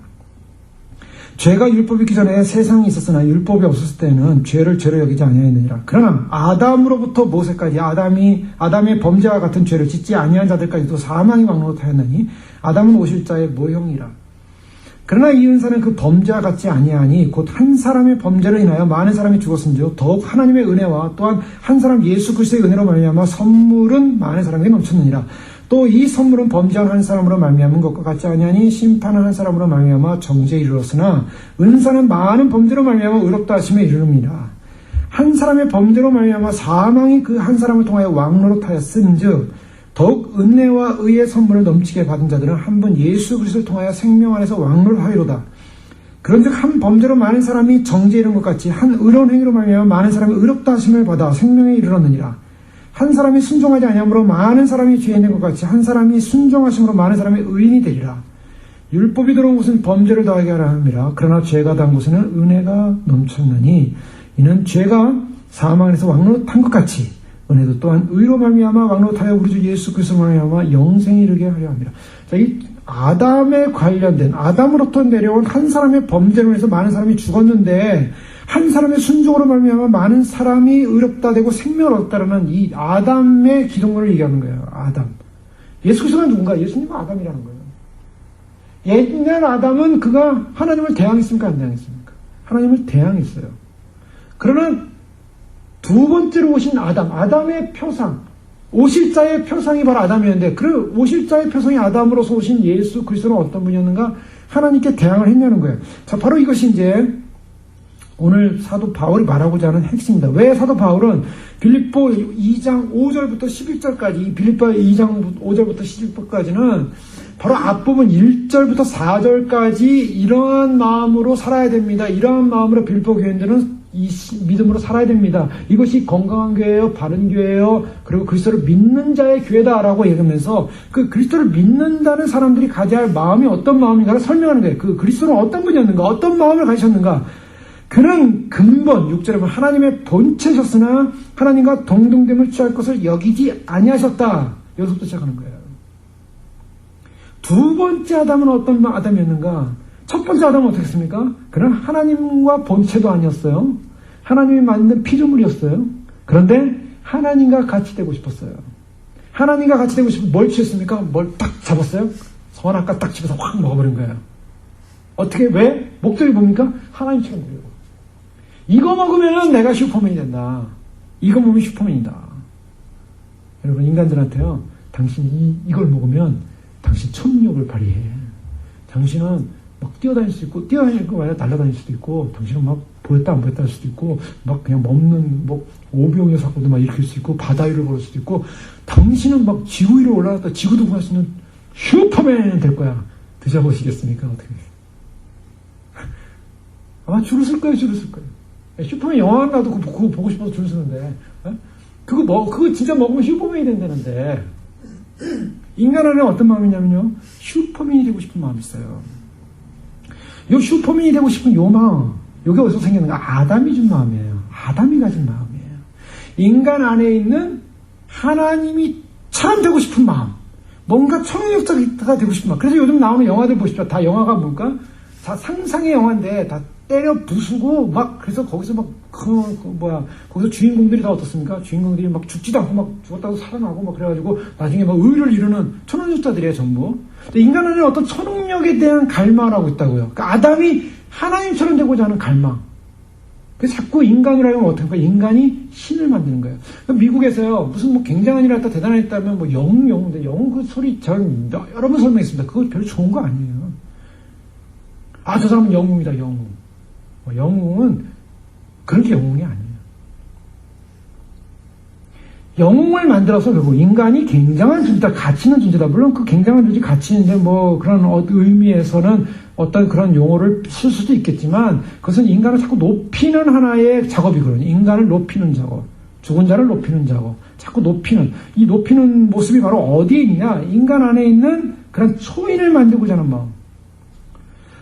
죄가 율법이 있기 전에 세상이 있었으나 율법이 없었을 때는 죄를 죄로 여기지 아니하였느니라. 그러나 아담으로부터 모세까지 아담의 범죄와 같은 죄를 짓지 아니한 자들까지도 사망이 왕노릇하였나니 아담은 오실자의 모형이라. 그러나 이 은사는 그 범죄와 같지 아니하니 곧 한 사람의 범죄로 인하여 많은 사람이 죽었은즉 더욱 하나님의 은혜와 또한 한 사람 예수 그리스도의 은혜로 말미암아 선물은 많은 사람에게 넘쳤느니라. 또 이 선물은 범죄한 한 사람으로 말미암은 것과 같지 아니하니 심판은 한 사람으로 말미암아 정죄에 이르렀으나 은사는 많은 범죄로 말미암아 의롭다 하심에 이르릅니다. 한 사람의 범죄로 말미암아 사망이 그 한 사람을 통하여 왕노릇하였은즉 더욱 은혜와 의의 선물을 넘치게 받은 자들은 한 번 예수 그리스도를 통하여 생명 안에서 왕노릇하리로다. 그런즉 한 범죄로 많은 사람이 정죄에 이른 것 같이 한 의로운 행위로 말미암아 많은 사람이 의롭다 하심을 받아 생명에 이르렀느니라. 한 사람이 순종하지 아니함으로 많은 사람이 죄인 된 것 같이 한 사람이 순종하심으로 많은 사람이 의인이 되리라. 율법이 들어온 곳은 범죄를 더하게 하라 함이라. 그러나 죄가 단 곳에는 은혜가 넘쳤나니 이는 죄가 사망 안에서 왕노릇한 것 같이 은혜도 또한 의로 말미암아 왕노릇하여 우리 주 예수 그리스도로 말미암아 영생에 이르게 하려 합니다. 자, 이 아담에 관련된 아담으로부터 내려온 한 사람의 범죄로 인해서 많은 사람이 죽었는데 한 사람의 순종으로 말미암아 많은 사람이 의롭다 되고 생명을 얻었다라는 이 아담의 기독론을 얘기하는 거예요. 아담. 예수 그리스도가 누군가? 예수님은 아담이라는 거예요. 옛날 아담은 그가 하나님을 대항했습니까? 안 대항했습니까? 하나님을 대항했어요. 그러나 두 번째로 오신 아담, 아담의 표상, 오실 자의 표상이 바로 아담이었는데 그 오실 자의 표상이 아담으로서 오신 예수 그리스도는 어떤 분이었는가? 하나님께 대항을 했냐는 거예요. 자, 바로 이것이 이제 오늘 사도 바울이 말하고자 하는 핵심입니다. 왜 사도 바울은 빌립보 2장 5절부터 11절까지, 빌립보 2장 5절부터 11절까지는 바로 앞부분 1절부터 4절까지 이러한 마음으로 살아야 됩니다. 이러한 마음으로 빌립보 교인들은 이 믿음으로 살아야 됩니다. 이것이 건강한 교회예요, 바른 교회예요, 그리고 그리스도를 믿는 자의 교회다라고 얘기하면서 그 그리스도를 믿는다는 사람들이 가져야 할 마음이 어떤 마음인가를 설명하는 거예요. 그 그리스도는 어떤 분이었는가, 어떤 마음을 가지셨는가. 그는 근본 6절에 보면 하나님의 본체셨으나 하나님과 동등됨을 취할 것을 여기지 아니하셨다. 여기서부터 시작하는 거예요. 두 번째 아담은 어떤 아담이었는가? 첫 번째 아담은 어떻게 했습니까? 그는 하나님과 본체도 아니었어요. 하나님이 만든 피조물이었어요. 그런데 하나님과 같이 되고 싶었어요. 하나님과 같이 되고 싶으면 뭘 취했습니까? 뭘 딱 잡았어요? 선악과 딱 집어서 확 먹어버린 거예요. 어떻게? 왜? 목적이 뭡니까? 하나님처럼 되려고. 이거 먹으면 내가 슈퍼맨이 된다. 이거 먹으면 슈퍼맨이다. 여러분, 인간들한테요, 당신이 이걸 먹으면 당신 천력을 발휘해. 당신은 막 뛰어다닐 수 있고, 뛰어다닐 거 아니라 날아다닐 수도 있고, 당신은 막 보였다 안 보였다 할 수도 있고, 막 그냥 먹는, 뭐, 오병이어 사고도 막 일으킬 수 있고, 바다 위를 걸을 수도 있고, 당신은 막 지구 위로 올라갔다 지구도 구할 수 있는 슈퍼맨이 될 거야. 드셔보시겠습니까? 어떻게. 아마 줄을 쓸 거예요, 줄을 쓸 거예요. 슈퍼맨 영화라도 그거 보고 싶어서 줄 서는데, 그거 진짜 먹으면 슈퍼맨이 된다는데, 인간 안에 어떤 마음이냐면요, 슈퍼맨이 되고 싶은 마음이 있어요. 요 슈퍼맨이 되고 싶은 요 마음, 요게 어디서 생겼는가? 아담이 준 마음이에요. 아담이 가진 마음이에요. 인간 안에 있는 하나님이 참 되고 싶은 마음, 뭔가 청력자가 되고 싶은 마음. 그래서 요즘 나오는 영화들 보십시오. 다 영화가 뭘까? 다 상상의 영화인데, 다 때려 부수고, 막, 그래서 거기서 막, 거기서 주인공들이 다 어떻습니까? 주인공들이 막 죽지도 않고 막 죽었다고 살아나고 막 그래가지고, 나중에 막 의를 이루는 초능력자들이에요, 전부. 근데 인간 안에 어떤 초능력에 대한 갈망을 하고 있다고요. 그러니까 아담이 하나님처럼 되고자 하는 갈망. 그래서 자꾸 인간으로 하면 어떻게 할까? 인간이 신을 만드는 거예요. 그러니까 미국에서요, 무슨 뭐 굉장한 일을 했다, 대단한 일 했다면 뭐 영웅인데, 영웅 그 소리, 전 여러 번 설명했습니다. 그거 별로 좋은 거 아니에요. 아, 저 사람은 영웅이다, 영웅. 영웅은 그렇게 영웅이 아니에요. 영웅을 만들어서 결국 인간이 굉장한 존재다, 가치 있는 존재다. 물론 그 굉장한 존재, 가치 있는데 뭐 그런 의미에서는 어떤 그런 용어를 쓸 수도 있겠지만 그것은 인간을 자꾸 높이는 하나의 작업이거든요. 인간을 높이는 작업. 죽은 자를 높이는 작업. 자꾸 높이는. 이 높이는 모습이 바로 어디에 있냐? 인간 안에 있는 그런 초인을 만들고자 하는 마음.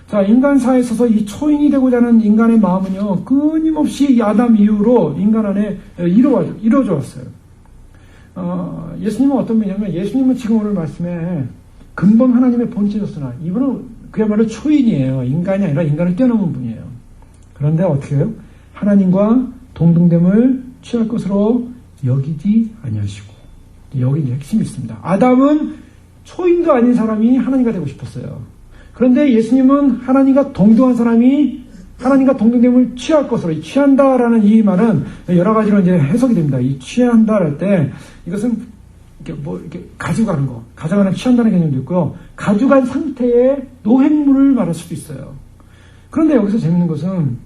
자, 인간사에 있어서 이 초인이 되고자 하는 인간의 마음은요, 끊임없이 이 아담 이후로 인간 안에 이루어져 왔어요. 예수님은 어떤 분이냐면, 예수님은 지금 오늘 말씀에 근본 하나님의 본체였으나, 이분은 그야말로 초인이에요. 인간이 아니라 인간을 뛰어넘은 분이에요. 그런데 어떻게 해요? 하나님과 동등됨을 취할 것으로 여기지 아니하시고, 여기 핵심이 있습니다. 아담은 초인도 아닌 사람이 하나님과 되고 싶었어요. 그런데 예수님은 하나님과 동등한 사람이 하나님과 동등됨을 취할 것으로, 취한다라는 이 말은 여러 가지로 이제 해석이 됩니다. 이 취한다 할 때 이것은 이렇게 가져가는 거, 가져가는 취한다는 개념도 있고요. 가져간 상태의 노획물을 말할 수도 있어요. 그런데 여기서 재밌는 것은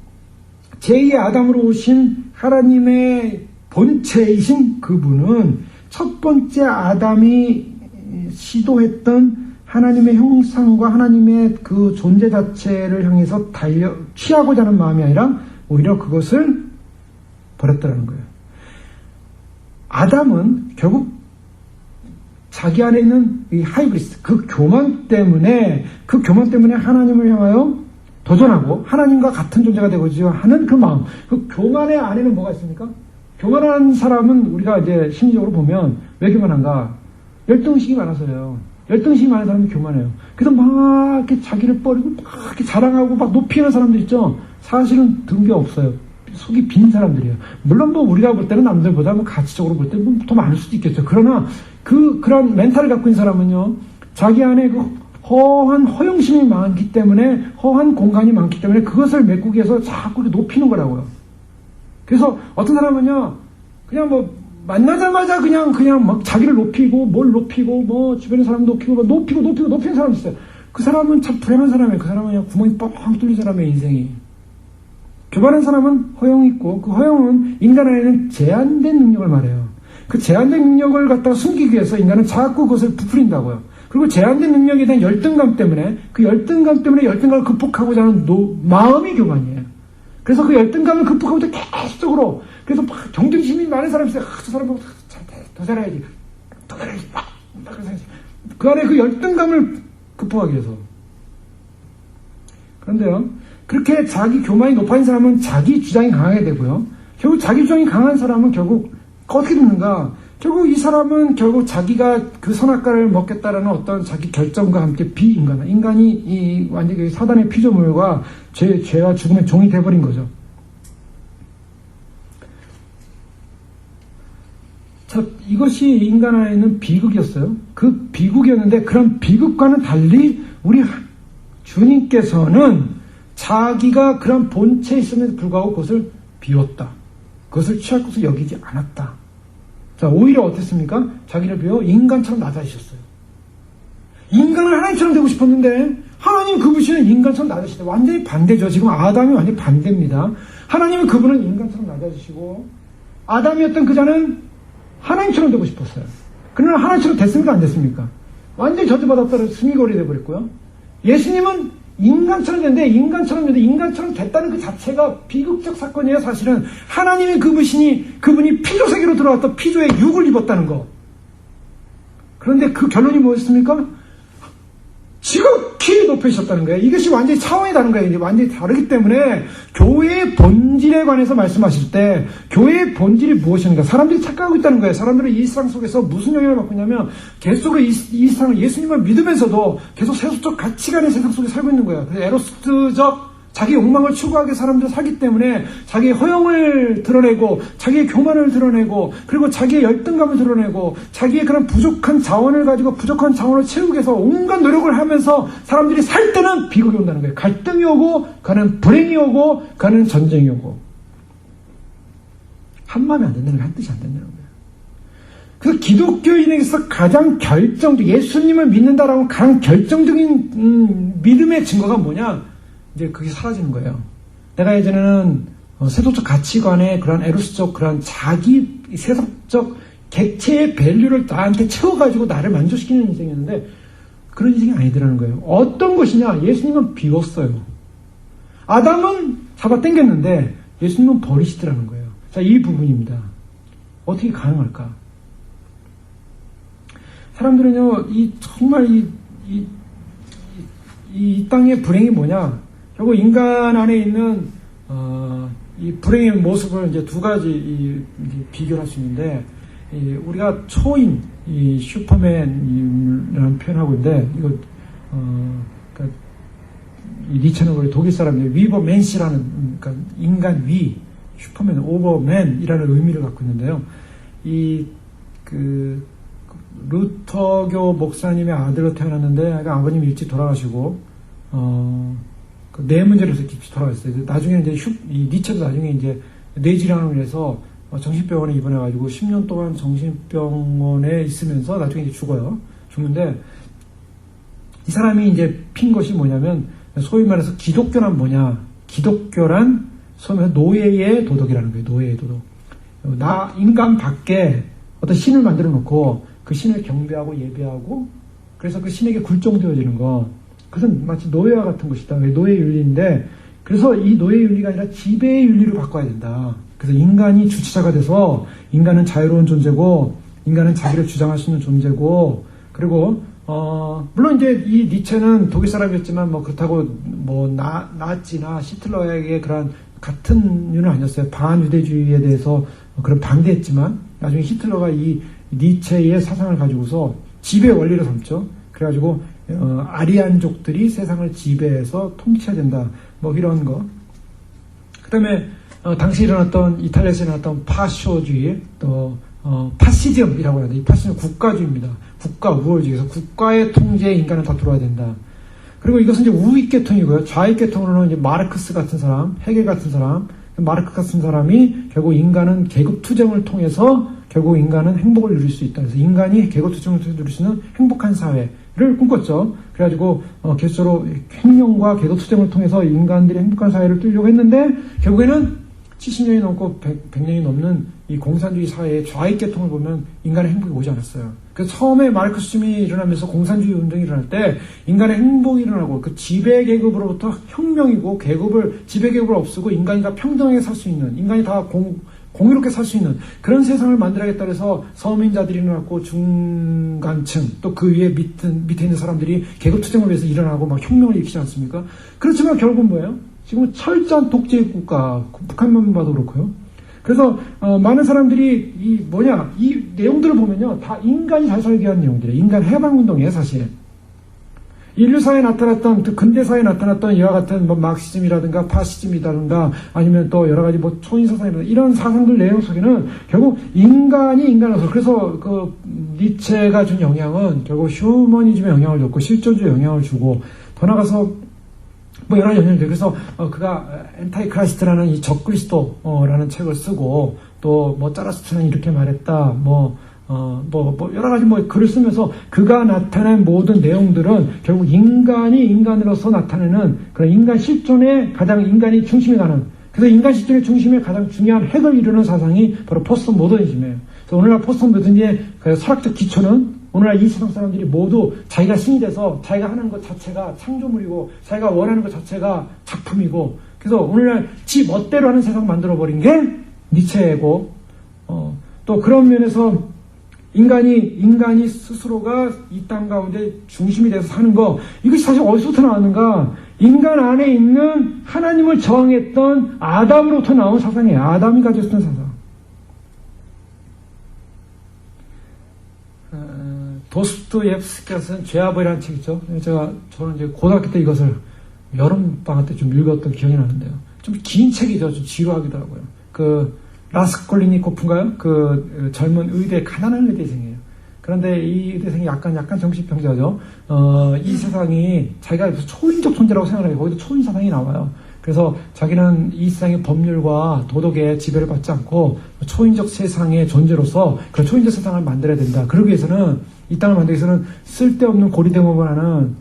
제2의 아담으로 오신 하나님의 본체이신 그분은 첫 번째 아담이 시도했던 하나님의 형상과 하나님의 그 존재 자체를 향해서 취하고자 하는 마음이 아니라 오히려 그것을 버렸다는 거예요. 아담은 결국 자기 안에 있는 이 하이브리스, 그 교만 때문에 하나님을 향하여 도전하고 하나님과 같은 존재가 되고자 하는 그 마음, 그 교만의 안에는 뭐가 있습니까? 교만한 사람은 우리가 이제 심리적으로 보면 왜 교만한가? 열등의식이 많아서요. 열등의식이 많은 사람은 교만해요. 그래서 막 이렇게 자기를 뻐리고 막 이렇게 자랑하고 막 높이는 사람들 있죠? 사실은 든 게 없어요. 속이 빈 사람들이에요. 물론 뭐 우리가 볼 때는 남들보다 뭐 가치적으로 볼 때는 더 많을 수도 있겠죠. 그러나 그런 멘탈을 갖고 있는 사람은요, 자기 안에 그 허한 허영심이 많기 때문에, 허한 공간이 많기 때문에 그것을 메꾸기 위해서 자꾸 높이는 거라고요. 그래서 어떤 사람은요, 그냥 뭐 만나자마자 그냥 막 자기를 높이고 뭘 높이고 뭐 주변의 사람 높이고 높이는 사람이 있어요. 그 사람은 참 불행한 사람이에요. 그 사람은 그냥 구멍이 뻥 뚫린 사람의 인생이. 교만한 사람은 허영이 있고, 그 허영은 인간 안에는 제한된 능력을 말해요. 그 제한된 능력을 갖다가 숨기기 위해서 인간은 자꾸 그것을 부풀린다고요. 그리고 제한된 능력에 대한 열등감 때문에, 그 열등감 때문에 열등감을 극복하고자 하는 마음이 교만이에요. 그래서 그 열등감을 극복하고자 계속적으로, 그래서 막 경쟁심이 많은 사람이 있어요. 저 사람 보고 더 잘해야지. 그 안에 그 열등감을 극복하기 위해서. 그런데요, 그렇게 자기 교만이 높아진 사람은 자기 주장이 강하게 되고요. 결국 자기 주장이 강한 사람은 결국 어떻게 되는가? 결국 이 사람은 결국 자기가 그 선악과를 먹겠다라는 어떤 자기 결정과 함께 인간이 완전히 사단의 피조물과 죄와 죽음의 종이 돼버린 거죠. 자, 이것이 인간 안에 있는 비극이었어요. 그 비극이었는데, 그런 비극과는 달리 우리 주님께서는 자기가 그런 본체에 있음에도 불구하고 그것을 비웠다. 그것을 취할 것을 여기지 않았다. 자, 오히려 어땠습니까? 자기를 비워 인간처럼 낮아지셨어요. 인간은 하나님처럼 되고 싶었는데, 하나님 그분은 인간처럼 낮아지시다. 완전히 반대죠. 지금 아담이 완전히 반대입니다. 하나님은 그분은 인간처럼 낮아지시고, 아담이었던 그자는 하나님처럼 되고 싶었어요. 그러나 하나님처럼 됐습니까? 안 됐습니까? 완전히 저주받았다는 스미걸이 되어버렸고요. 예수님은 인간처럼 인간처럼 됐다는 그 자체가 비극적 사건이에요. 사실은 하나님의 그분이 피조 세계로 들어왔던 피조의 육을 입었다는 거. 그런데 그 결론이 뭐였습니까? 지극히 높여주셨다는 거예요. 이것이 완전히 차원이 다른 거예요. 이제 완전히 다르기 때문에 교회의 본질에 관해서 말씀하실 때 교회의 본질이 무엇인가? 사람들이 착각하고 있다는 거예요. 사람들은 이 세상 속에서 무슨 영향을 받고 있냐면 계속적으로 이 세상을 예수님을 믿으면서도 계속 세속적 가치관의 세상 속에 살고 있는 거예요. 그래서 에로스적 자기 욕망을 추구하게 사람들이 살기 때문에 자기의 허영을 드러내고 자기의 교만을 드러내고 그리고 자기의 열등감을 드러내고 자기의 그런 부족한 자원을 가지고 부족한 자원을 채우기 위해서 온갖 노력을 하면서 사람들이 살 때는 비극이 온다는 거예요. 갈등이 오고 가는 불행이 오고 가는 전쟁이 오고 한 마음이 안 된다는 거예요. 한 뜻이 안 된다는 거예요. 그래서 기독교인에게서 가장 예수님을 믿는다라고 가장 결정적인 믿음의 증거가 뭐냐? 이제 그게 사라지는 거예요. 내가 예전에는 세속적 가치관에 그런 에로스적 그런 자기 세속적 객체의 밸류를 나한테 채워가지고 나를 만족시키는 인생이었는데 그런 인생이 아니더라는 거예요. 어떤 것이냐? 예수님은 비웠어요. 아담은 잡아당겼는데 예수님은 버리시더라는 거예요. 자, 이 부분입니다. 어떻게 가능할까? 사람들은요, 정말 이 땅의 불행이 뭐냐? 결국 인간 안에 있는 이 불행의 모습을 이제 두 가지 비교할 수 있는데 우리가 초인, 이 슈퍼맨이라는 표현하고 있는데 이거 그러니까 이 니체는 원래 독일 사람이에요. 위버맨시라는, 그러니까 인간 위, 슈퍼맨, 오버맨이라는 의미를 갖고 있는데요. 루터교 목사님의 아들로 태어났는데, 그러니까 아버님이 일찍 돌아가시고, 뇌 문제로 해서 깊이 돌아갔어요. 나중에는 이제 이 니체도 나중에 이제 뇌질환을 해서 정신병원에 입원해가지고 10년 동안 정신병원에 있으면서 나중에 이제 죽어요. 죽는데, 이 사람이 이제 핀 것이 뭐냐면, 소위 말해서 기독교란 뭐냐. 기독교란 소위 말해서 노예의 도덕이라는 거예요. 노예의 도덕. 인간 밖에 어떤 신을 만들어 놓고 그 신을 경배하고 예배하고 그래서 그 신에게 굴종되어지는 거. 그것은 마치 노예와 같은 것이다. 노예 윤리인데 그래서 이 노예 윤리가 아니라 지배의 윤리로 바꿔야 된다. 그래서 인간이 주체자가 돼서 인간은 자유로운 존재고 인간은 자기를 주장할 수 있는 존재고 그리고 물론 이제 이 니체는 독일 사람이었지만 뭐 그렇다고 뭐 나치나 히틀러에게 그런 같은 류는 아니었어요. 반유대주의에 대해서 그런 반대했지만 나중에 히틀러가 이 니체의 사상을 가지고서 지배 원리를 삼죠. 그래가지고 아리안족들이 세상을 지배해서 통치해야 된다. 뭐 이런 거. 그다음에 당시 일어났던 이탈리아에서 일어났던 파쇼주의 또 파시즘이라고 하는데 이 파시즘은 국가주의입니다. 국가 우월주의에서 국가의 통제에 인간은 다 들어와야 된다. 그리고 이것은 이제 우익 계통이고요. 좌익 계통으로는 이제 마르크스 같은 사람, 헤겔 같은 사람, 마르크스 같은 사람이 결국 인간은 계급 투쟁을 통해서 결국 인간은 행복을 누릴 수 있다. 그래서 인간이 계급 투쟁을 통해서 누릴 수 있는 행복한 사회를 꿈꿨죠. 그래가지고 계속적으로 혁명과 계급 투쟁을 통해서 인간들이 행복한 사회를 뚫려고 했는데 결국에는 70년이 넘고 100년이 넘는 이 공산주의 사회의 좌익 계통을 보면 인간의 행복이 오지 않았어요. 그래서 처음에 마르크스즘이 일어나면서 공산주의 운동이 일어날 때 인간의 행복이 일어나고 그 지배 계급으로부터 혁명이고 지배 계급을 없애고 인간이 다 평등하게 살 수 있는 인간이 다 공유롭게 살 수 있는 그런 세상을 만들어야겠다 해서 서민자들이 일어났고 중간층 또 그 위에 밑에 있는 사람들이 계급 투쟁을 위해서 일어나고 막 혁명을 일으키지 않습니까? 그렇지만 결국은 뭐예요? 지금은 철저한 독재 국가, 북한만 봐도 그렇고요. 그래서 많은 사람들이 이 내용들을 보면요, 다 인간이 잘 살기 위한 내용들이에요. 인간 해방운동이에요, 사실. 인류사에 나타났던 근대사에 나타났던 이와 같은 뭐 마르크시즘이라든가 파시즘이라든가 아니면 또 여러 가지 뭐 초인사상이라든가 이런 사상들 내용 속에는 결국 인간이 인간으로서 그래서 그 니체가 준 영향은 결국 휴머니즘의 영향을 줬고 실존주의 영향을 주고 더 나가서 뭐 여러 영향이 돼요. 그래서 그가 엔타이 크라이스트라는 이 적그리스도라는 책을 쓰고 또 뭐 짜라스트는 이렇게 말했다. 여러 가지 글을 쓰면서 그가 나타낸 모든 내용들은 결국 인간이 인간으로서 나타내는 그런 인간 실존의 가장 인간이 중심에 가는 그래서 인간 실존의 중심에 가장 중요한 핵을 이루는 사상이 바로 포스트 모더니즘이에요. 그래서 오늘날 포스트 모더니즘의 설학적 기초는 오늘날 이 세상 사람들이 모두 자기가 신이 돼서 자기가 하는 것 자체가 창조물이고 자기가 원하는 것 자체가 작품이고 그래서 오늘날 지 멋대로 하는 세상 만들어버린 게 니체고 또 그런 면에서 인간이 스스로가 이 땅 가운데 중심이 돼서 사는 거 이것이 사실 어디서부터 나왔는가 인간 안에 있는 하나님을 저항했던 아담으로부터 나온 사상이에요. 아담이 가졌던 사상. 도스토옙스키가 쓴 죄와벌이라는 책 있죠. 저는 이제 고등학교 때 이것을 여름방학 때 좀 읽었던 기억이 나는데요. 좀 긴 책이죠. 좀 지루하기도 하고요. 라스콜리니코프인가요? 젊은 가난한 의대생이에요. 그런데 이 의대생이 약간 정신병자죠. 이 세상이 자기가 무슨 초인적 존재라고 생각해요. 거기도 초인 사상이 나와요. 그래서 자기는 이 세상의 법률과 도덕의 지배를 받지 않고 초인적 세상의 존재로서 그런 초인적 세상을 만들어야 된다. 그러기 위해서는 이 땅을 만들기 위해서는 쓸데없는 고리대목을 하는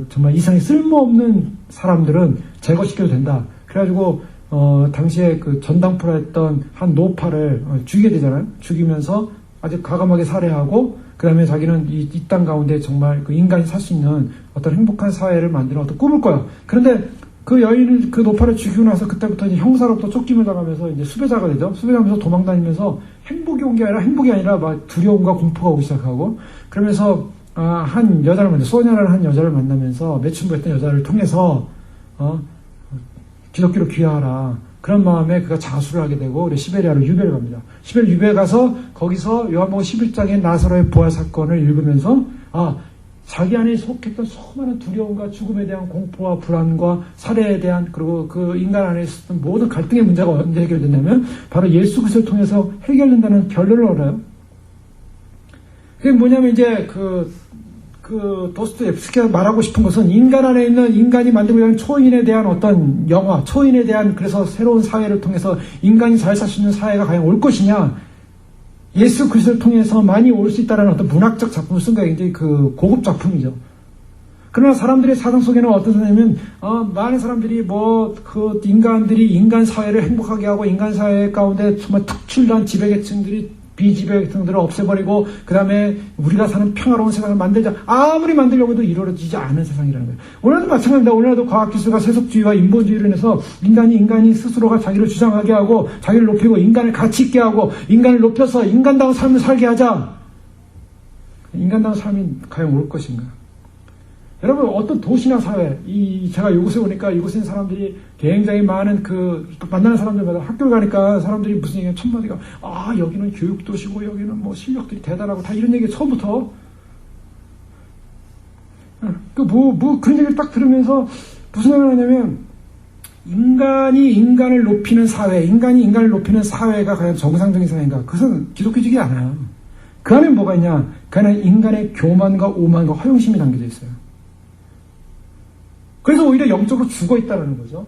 정말 이상의 쓸모없는 사람들은 제거시켜도 된다. 그래가지고 당시에 전당포라 했던 한 노파를 죽이게 되잖아요. 죽이면서 아주 과감하게 살해하고 그 다음에 자기는 이 땅 가운데 정말 인간이 살 수 있는 어떤 행복한 사회를 만드는 어떤 꿈을 꿔요. 그런데 그 노파를 죽이고 나서 그때부터 이제 형사로부터 쫓김을 당하면서 이제 수배자가 되죠. 수배자면서 도망다니면서 행복이 아니라 막 두려움과 공포가 오기 시작하고 그러면서 한 여자를 소냐라는 한 여자를 만나면서 매춘부했던 여자를 통해서 기독교로 귀화하라. 그런 마음에 그가 자수를 하게 되고 시베리아로 유배를 갑니다. 시베리아 유배에 가서 거기서 요한복음 11장의 나사로의 부활 사건을 읽으면서 자기 안에 속했던 수많은 두려움과 죽음에 대한 공포와 불안과 살해에 대한 그리고 그 인간 안에 있었던 모든 갈등의 문제가 언제 해결됐냐면 바로 예수 그리스도를 통해서 해결된다는 결론을 얻어요. 그게 뭐냐면 이제 도스토옙스키가 말하고 싶은 것은 인간 안에 있는 인간이 만들고 있는 초인에 대한 어떤 영화, 초인에 대한 그래서 새로운 사회를 통해서 인간이 잘 살 수 있는 사회가 과연 올 것이냐, 예수 그리스도를 통해서 많이 올 수 있다는 어떤 문학적 작품을 쓴 거예요. 굉장히 그 고급 작품이죠. 그러나 사람들의 사상 속에는 어떤 사람이면 많은 사람들이 인간들이 인간 사회를 행복하게 하고 인간 사회 가운데 정말 특출난 지배계층들이 비지배계층들을 없애버리고 그 다음에 우리가 사는 평화로운 세상을 만들자. 아무리 만들려고 해도 이루어지지 않은 세상이라는 거예요. 오늘도 마찬가지입니다. 오늘도 과학기술과 세속주의와 인본주의로 인해서 인간이 스스로가 자기를 주장하게 하고 자기를 높이고 인간을 가치 있게 하고 인간을 높여서 인간다운 삶을 살게 하자. 인간다운 삶이 과연 올 것인가? 여러분, 어떤 도시나 사회, 제가 이곳에 오니까 이곳에 있는 사람들이 굉장히 많은 만나는 사람들마다 학교를 가니까 사람들이 무슨 얘기가 첫마디가, 여기는 교육도시고 여기는 뭐 실력들이 대단하고 다 이런 얘기 처음부터. 그런 얘기를 딱 들으면서 무슨 생각을 하냐면, 인간이 인간을 높이는 사회, 인간이 인간을 높이는 사회가 과연 정상적인 사회인가? 그것은 기독교적이 않아요. 그 안에 뭐가 있냐? 그 안에 인간의 교만과 오만과 허영심이 담겨져 있어요. 그래서 오히려 영적으로 죽어 있다는 거죠.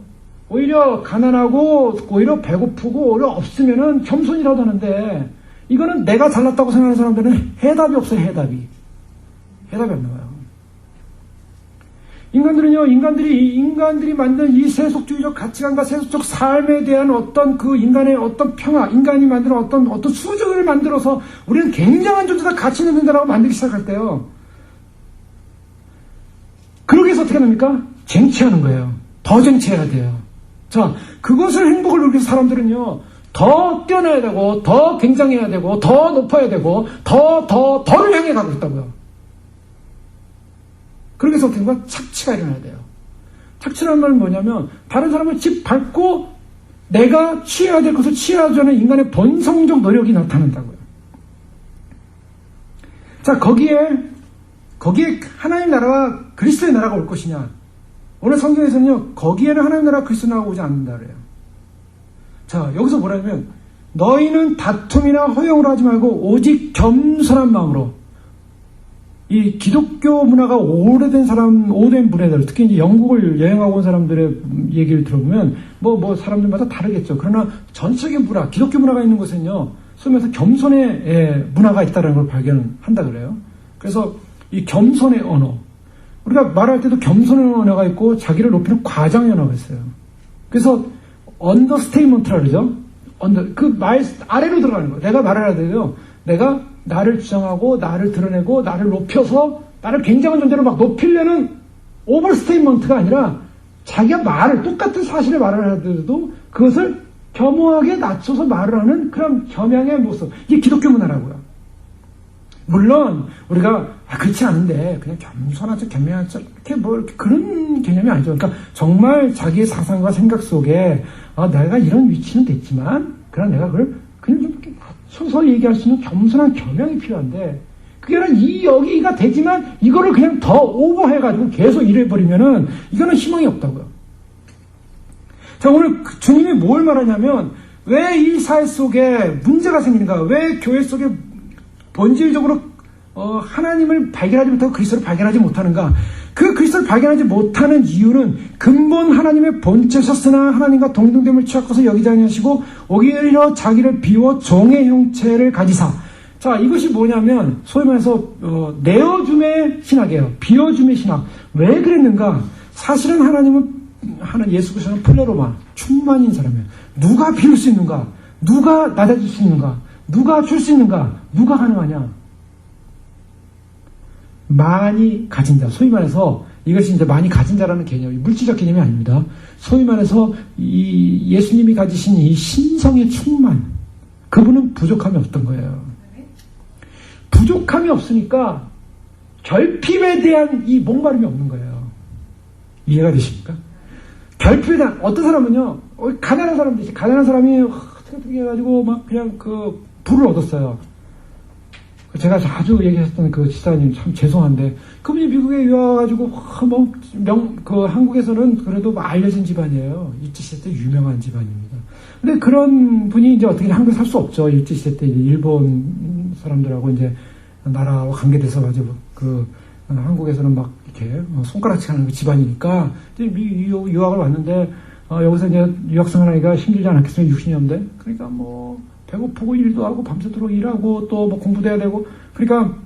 오히려 가난하고, 오히려 배고프고, 오히려 없으면은 겸손이라도 하는데, 이거는 내가 잘났다고 생각하는 사람들은 해답이 없어요, 해답이 안 나와요. 인간들이 만든 이 세속주의적 가치관과 세속적 삶에 대한 어떤 인간의 어떤 평화, 인간이 만드는 어떤 수준을 만들어서 우리는 굉장한 존재다, 가치 있는 존재라고 만들기 시작할 때요. 그러기 위해서 어떻게 합니까? 쟁취하는 거예요. 더 쟁취해야 돼요. 자, 그것을 행복을 누리는 사람들은요, 더 뛰어나야 되고, 더 굉장해야 되고, 더 높아야 되고, 더를 향해 가고 있다고요. 그러기 위해서 어떻게 보면 착취가 일어나야 돼요. 착취라는 말은 뭐냐면, 다른 사람을 짓밟고, 내가 취해야 될 것을 취하지 않은 인간의 본성적 노력이 나타난다고요. 자, 거기에 하나님 나라와 그리스도의 나라가 올 것이냐? 오늘 성경에서는요, 거기에는 하나님 나라와 그리스도 나라가 오지 않는다 그래요. 자, 여기서 뭐라면, 너희는 다툼이나 허영으로 하지 말고 오직 겸손한 마음으로. 이 기독교 문화가 오래된 분야들, 특히 이제 영국을 여행하고 온 사람들의 얘기를 들어보면, 사람들마다 다르겠죠. 그러나 전체적인 문화, 기독교 문화가 있는 곳은요, 소위 말해서 겸손의 문화가 있다는 걸 발견한다 그래요. 그래서 이 겸손의 언어, 우리가 말할 때도 겸손의 언어가 있고 자기를 높이는 과장의 언어가 있어요. 그래서 언더스테이먼트라 그러죠. 말 아래로 들어가는 거예요. 내가 말을 해야 돼요. 내가 나를 주장하고 나를 드러내고 나를 높여서 나를 굉장한 존재로 막 높이려는 오버스테이먼트가 아니라 자기가 똑같은 사실을 말을 하더라도 그것을 겸허하게 낮춰서 말을 하는 그런 겸양의 모습. 이게 기독교 문화라고요. 물론 우리가 그렇지 않은데 그냥 겸손하죠, 겸양하죠, 이렇게 그런 개념이 아니죠. 그러니까 정말 자기의 사상과 생각 속에 내가 이런 위치는 됐지만 그러나 내가 그걸 그냥 좀 이렇게 서서 얘기할 수 있는 겸손한 겸양이 필요한데, 그게 아니라 여기가 되지만 이거를 그냥 더 오버해가지고 계속 이래버리면은 이거는 희망이 없다고요. 자, 오늘 주님이 뭘 말하냐면, 왜 이 사회 속에 문제가 생기는가, 왜 교회 속에 본질적으로 하나님을 발견하지 못하고 그리스도를 발견하지 못하는가. 그 그리스도를 발견하지 못하는 이유는 근본 하나님의 본체셨으나 하나님과 동등됨을 취하고서 여기지 아니하시고 오히려 자기를 비워 종의 형체를 가지사. 자, 이것이 뭐냐면 소위 말해서 내어줌의 신학이에요. 비워줌의 신학. 왜 그랬는가? 사실은 예수 그리스도는 플레로마, 충만인 사람이에요. 누가 비울 수 있는가? 누가 낮아질 수 있는가? 누가 줄 수 있는가? 누가 가능하냐? 많이 가진 자. 소위 말해서 이것이 이제 많이 가진 자라는 개념이 물질적 개념이 아닙니다. 소위 말해서 이 예수님이 가지신 이 신성의 충만, 그분은 부족함이 없던 거예요. 부족함이 없으니까 결핍에 대한 이 목마름이 없는 거예요. 이해가 되십니까? 결핍에 대한, 어떤 사람은요, 가난한 사람도 있어요. 가난한 사람이 어떻게 해가지고 막 그냥 불을 얻었어요. 제가 자주 얘기했던 그 지사님 참 죄송한데 그분이 미국에 유학와가지고 한국에서는 그래도 알려진 집안이에요. 일제시대 때 유명한 집안입니다. 근데 그런 분이 이제 어떻게 한국에 살 수 없죠. 일제시대 때 일본 사람들하고 이제 나라와 관계돼서 가지고 한국에서는 막 이렇게 손가락질 하는 그 집안이니까 이제 유학을 왔는데 여기서 이제 유학생활 하기가 힘들지 않았겠어요. 60년대. 그러니까 뭐 배고프고 일도 하고 밤새도록 일하고 또 뭐 공부도 해야 되고 그러니까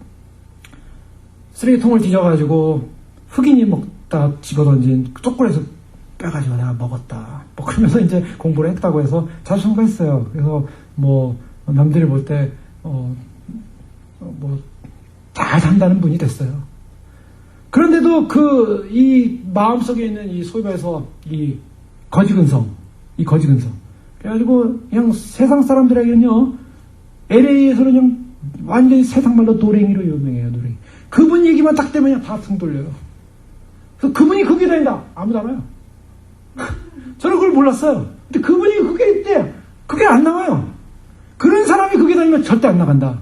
쓰레기통을 뒤져가지고 흑인이 먹다 집어던진 초콜릿을 빼가지고 내가 먹었다. 뭐 그러면서 이제 공부를 했다고 해서 자수성가했어요. 그래서 뭐 남들이 볼 때 뭐 잘 산다는 분이 됐어요. 그런데도 이 마음속에 있는 이 소위 말해서 이 거지근성. 그래가지고 그냥 세상 사람들에게는요, LA에서는 그냥 완전히 세상 말로 노랭이로 유명해요, 노랭이. 그분 얘기만 딱 되면 그냥 다 등 돌려요. 그래서 그분이 그게 다닌다. 아무도 안 와요. 저는 그걸 몰랐어요. 근데 그분이 그게 있대. 그게 안 나와요. 그런 사람이 그게 다니면 절대 안 나간다.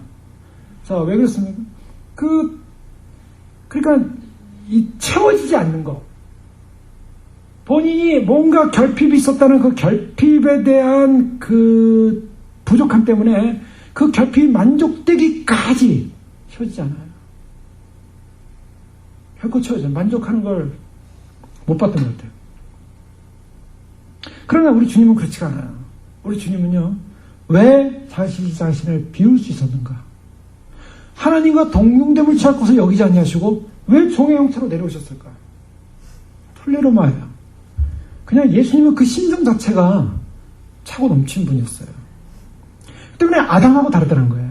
자, 왜 그렇습니까? 그러니까, 채워지지 않는 거. 본인이 뭔가 결핍이 있었다는 그 결핍에 대한 그 부족함 때문에 그 결핍이 만족되기까지 채워지지 않아요. 결코 채워져요. 만족하는 걸 못 봤던 것 같아요. 그러나 우리 주님은 그렇지가 않아요. 우리 주님은요, 왜 자신을 비울 수 있었는가? 하나님과 동등됨을 취할 것을 여기지 아니하시고 왜 종의 형체로 내려오셨을까? 플레로마예요. 그냥 예수님은 그 심정 자체가 차고 넘친 분이었어요. 그 때문에 아담하고 다르다는 거예요.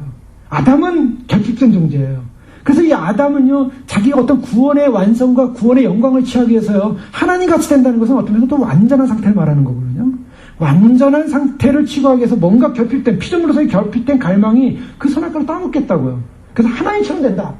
아담은 결핍된 존재예요. 그래서 이 아담은요, 자기가 어떤 구원의 완성과 구원의 영광을 취하기 위해서요, 하나님 같이 된다는 것은 어떤 면에서 또 완전한 상태를 말하는 거거든요. 완전한 상태를 취하기 위해서 뭔가 결핍된, 피조물로서의 결핍된 갈망이 그 선악과를 따먹겠다고요. 그래서 하나님처럼 된다.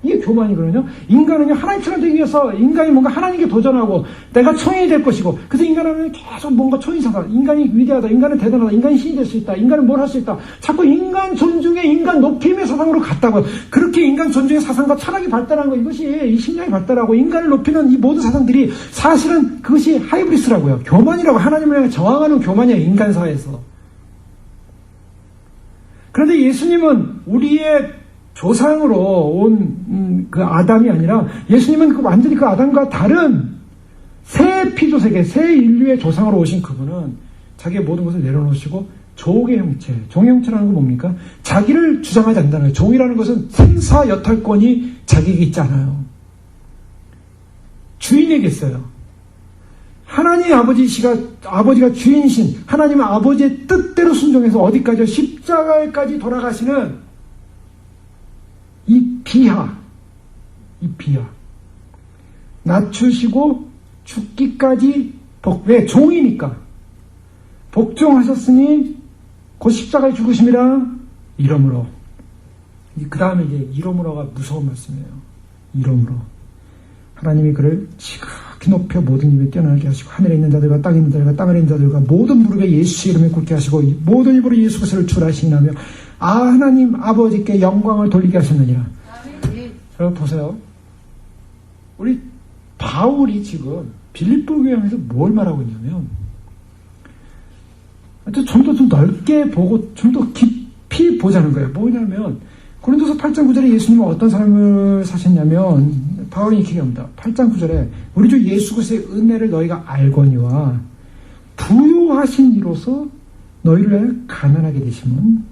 이게 교만이거든요. 인간은요, 하나님처럼 되기 위해서 인간이 뭔가 하나님께 도전하고 내가 초인이 될 것이고, 그래서 인간은 계속 뭔가 초인사다. 인간이 위대하다. 인간은 대단하다. 인간이 신이 될 수 있다. 인간은 뭘 할 수 있다. 자꾸 인간 존중의 인간 높임의 사상으로 갔다고요. 그렇게 인간 존중의 사상과 철학이 발달한 거, 이것이 이 심령이 발달하고 인간을 높이는 이 모든 사상들이 사실은 그것이 하이브리스라고요. 교만이라고. 하나님을 향해 저항하는 교만이에요. 인간사회에서. 그런데 예수님은 우리의 조상으로 온 그 아담이 아니라 예수님은 완전히 그 아담과 다른 새 피조세계, 새 인류의 조상으로 오신 그분은 자기의 모든 것을 내려놓으시고 종의 형체, 종의 형체라는 건 뭡니까? 자기를 주장하지 않는다는 거예요. 종이라는 것은 생사 여탈권이 자기에게 있지 않아요. 주인에게 있어요. 하나님 아버지가 주인이신 하나님의 아버지의 뜻대로 순종해서 어디까지요? 십자가에까지 돌아가시는 이 비하. 낮추시고 죽기까지 왜? 종이니까. 복종하셨으니 곧 십자가에 죽으심이라 이러므로. 그 다음에 이제 이러므로가 무서운 말씀이에요. 이러므로. 하나님이 그를 지극히 높여 모든 입에 뛰어나게 하시고 하늘에 있는 자들과 땅에 있는 자들과 땅 아래 있는 자들과 모든 무릎에 예수 이름에 굳게 하시고 모든 입으로 예수 그리스도를 주라 하시나며 하나님 아버지께 영광을 돌리게 하셨느니라. 여러분 보세요. 우리 바울이 지금 빌립보 교회에서 뭘 말하고 있냐면 좀 더 넓게 보고 좀 더 깊이 보자는 거예요. 뭐냐면 고린도서 8장 9절에 예수님은 어떤 삶을 사셨냐면 바울이 이렇게 합니다. 8장 9절에 우리 주 예수 그리스도의 은혜를 너희가 알거니와 부요하신 이로서 너희를 가난하게 되심은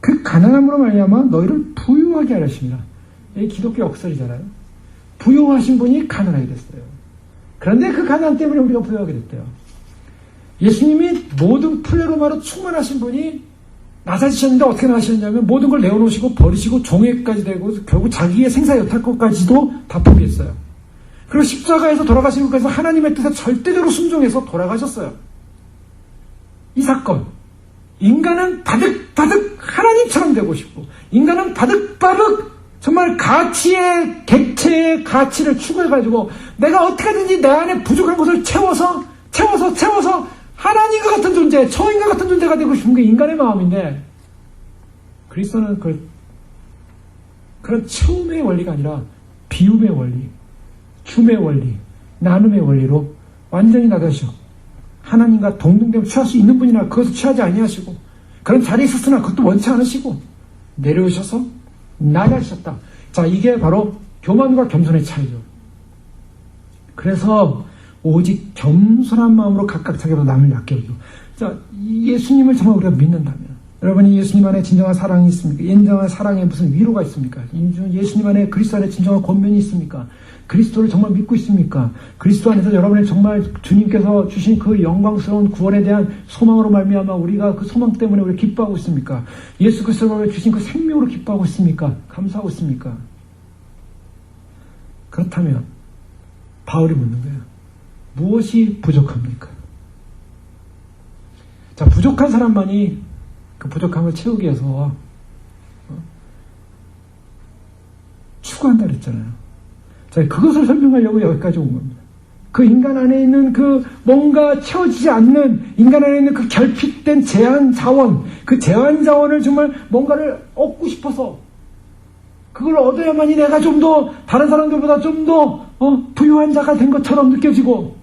그 가난함으로 말미암아 너희를 부요하게 하셨습니다. 이게 기독교 역설이잖아요. 부요하신 분이 가난하게 됐어요. 그런데 그 가난 때문에 우리가 부요하게 됐대요. 예수님이 모든 플레로마로 충만하신 분이 낮아지셨는데 어떻게 나가셨냐면 모든 걸 내어놓으시고 버리시고 종에까지 되고 결국 자기의 생사 여탈 것까지도 다 포기했어요. 그리고 십자가에서 돌아가신 것까지 하나님의 뜻에 절대적으로 순종해서 돌아가셨어요. 이 사건. 인간은 바득바득 하나님처럼 되고 싶고 인간은 바득바득 정말 가치의 객체의 가치를 추구해가지고 내가 어떻게든지 내 안에 부족한 것을 채워서 하나님과 같은 존재, 처인과 같은 존재가 되고 싶은 게 인간의 마음인데 그리스도는 그걸 그런 처음의 원리가 아니라 비움의 원리, 줌의 원리, 나눔의 원리로 완전히 나가셔. 하나님과 동등됨을 취할 수 있는 분이나 그것을 취하지 아니하시고 그런 자리에 있었으나 그것도 원치 않으시고 내려오셔서 나가셨다. 자, 이게 바로 교만과 겸손의 차이죠. 그래서 오직 겸손한 마음으로 각각 자기보다 남을 얕게 여기고. 자, 예수님을 정말 우리가 믿는다면 여러분이 예수님 안에 진정한 사랑이 있습니까? 진정한 사랑에 무슨 위로가 있습니까? 예수님 안에 그리스도 안에 진정한 권면이 있습니까? 그리스도를 정말 믿고 있습니까? 그리스도 안에서 여러분이 정말 주님께서 주신 그 영광스러운 구원에 대한 소망으로 말미암아 우리가 그 소망 때문에 우리 기뻐하고 있습니까? 예수 그리스도를 주신 그 생명으로 기뻐하고 있습니까? 감사하고 있습니까? 그렇다면 바울이 묻는 거예요. 무엇이 부족합니까? 자, 부족한 사람만이 그 부족함을 채우기 위해서 추구한다 그랬잖아요. 자, 그것을 설명하려고 여기까지 온 겁니다. 그 인간 안에 있는 그 뭔가 채워지지 않는 인간 안에 있는 그 결핍된 제한 자원, 그 제한 자원을 정말 뭔가를 얻고 싶어서 그걸 얻어야만이 내가 좀 더 다른 사람들보다 좀 더 부유한 자가 된 것처럼 느껴지고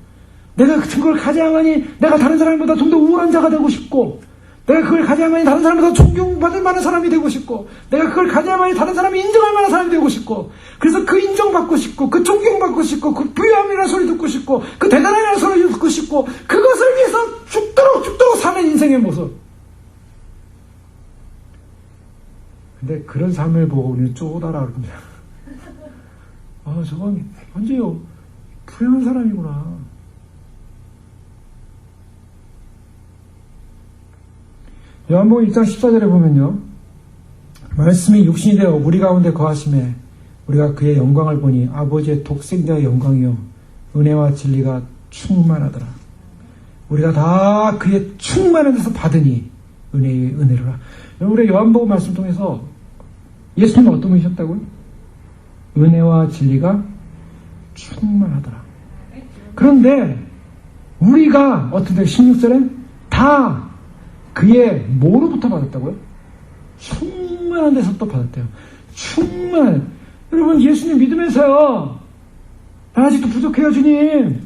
내가 그걸 가져야만이 내가 다른 사람보다 좀 더 우월한 자가 되고 싶고 내가 그걸 가져야만이 다른 사람보다 존경받을 만한 사람이 되고 싶고 내가 그걸 가져야만이 다른 사람이 인정할 만한 사람이 되고 싶고 그래서 그 인정받고 싶고 그 존경받고 싶고 그 부유함이라는 소리 듣고 싶고 그 대단함이라는 소리 듣고 싶고 그것을 위해서 죽도록 사는 인생의 모습. 근데 그런 삶을 보고 우리는 쪼다라 그럽니다. 저건 완전히 불행한 사람이구나. 요한복음 1장 14절에 보면요. 말씀이 육신이 되어 우리 가운데 거하심에 우리가 그의 영광을 보니 아버지의 독생자의 영광이요 은혜와 진리가 충만하더라. 우리가 다 그의 충만한 데서 받으니 은혜의 은혜로라. 우리 요한복음 말씀 통해서 예수님은 어떤 분이셨다고요? 은혜와 진리가 충만하더라. 그런데 우리가 어떻게 16절에 다 그의 뭐로부터 받았다고요? 충만한 데서 또 받았대요. 충만. 여러분 예수님 믿으면서요. 나 아직도 부족해요 주님.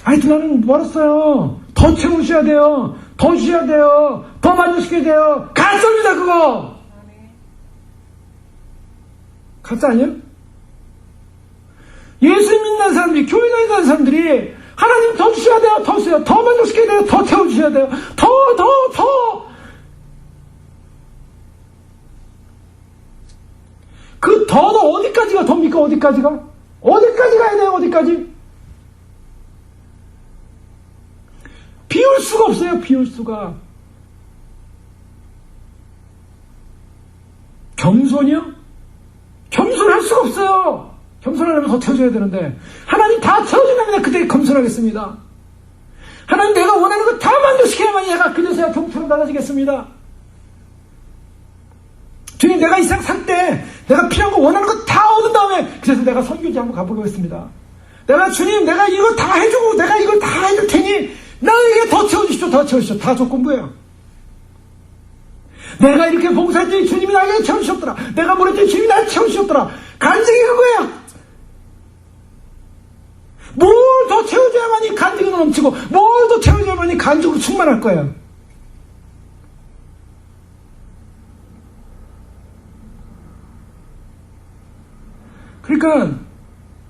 아직도 나는 멀었어요. 더 채우셔야 돼요. 더 주셔야 돼요. 더 만족시켜야 돼요. 가짜입니다 그거. 가짜 아니에요? 예수 믿는 사람들이 교회 다니는 사람들이 하나님 더 주셔야 돼요. 더 주세요. 더 만족시켜야 돼요. 더 채워주셔야 돼요. 더. 그 더는 어디까지가 더입니까? 어디까지가? 어디까지 가야 돼요? 어디까지? 비울 수가 없어요. 비울 수가. 겸손이요? 겸손할 수가 없어요. 겸손하려면 더 채워줘야 되는데 하나님 다 채워준다면 그때 겸손하겠습니다. 하나님 내가 원하는 거 다 만족시켜야만 얘가 그래서야 경처럼 달라지겠습니다. 주님 내가 이 세상 살 때 내가 필요한 거 원하는 거 다 얻은 다음에 그래서 내가 선교지 한번 가보겠습니다. 내가 주님 내가 이거 다 해주고 내가 이걸 다 해줄 테니 나에게 더 채워주십시오. 더 채워주십시오. 다 조건부예요. 내가 이렇게 봉사했더니 주님이 나에게 채워주셨더라. 내가 뭐랬더니 주님이 나를 채워주셨더라. 간증이 그거야. 뭘 더 채워줘야만이 간증으로 넘치고 뭘 더 채워줘야만이 간증으로 충만할 거예요. 그러니까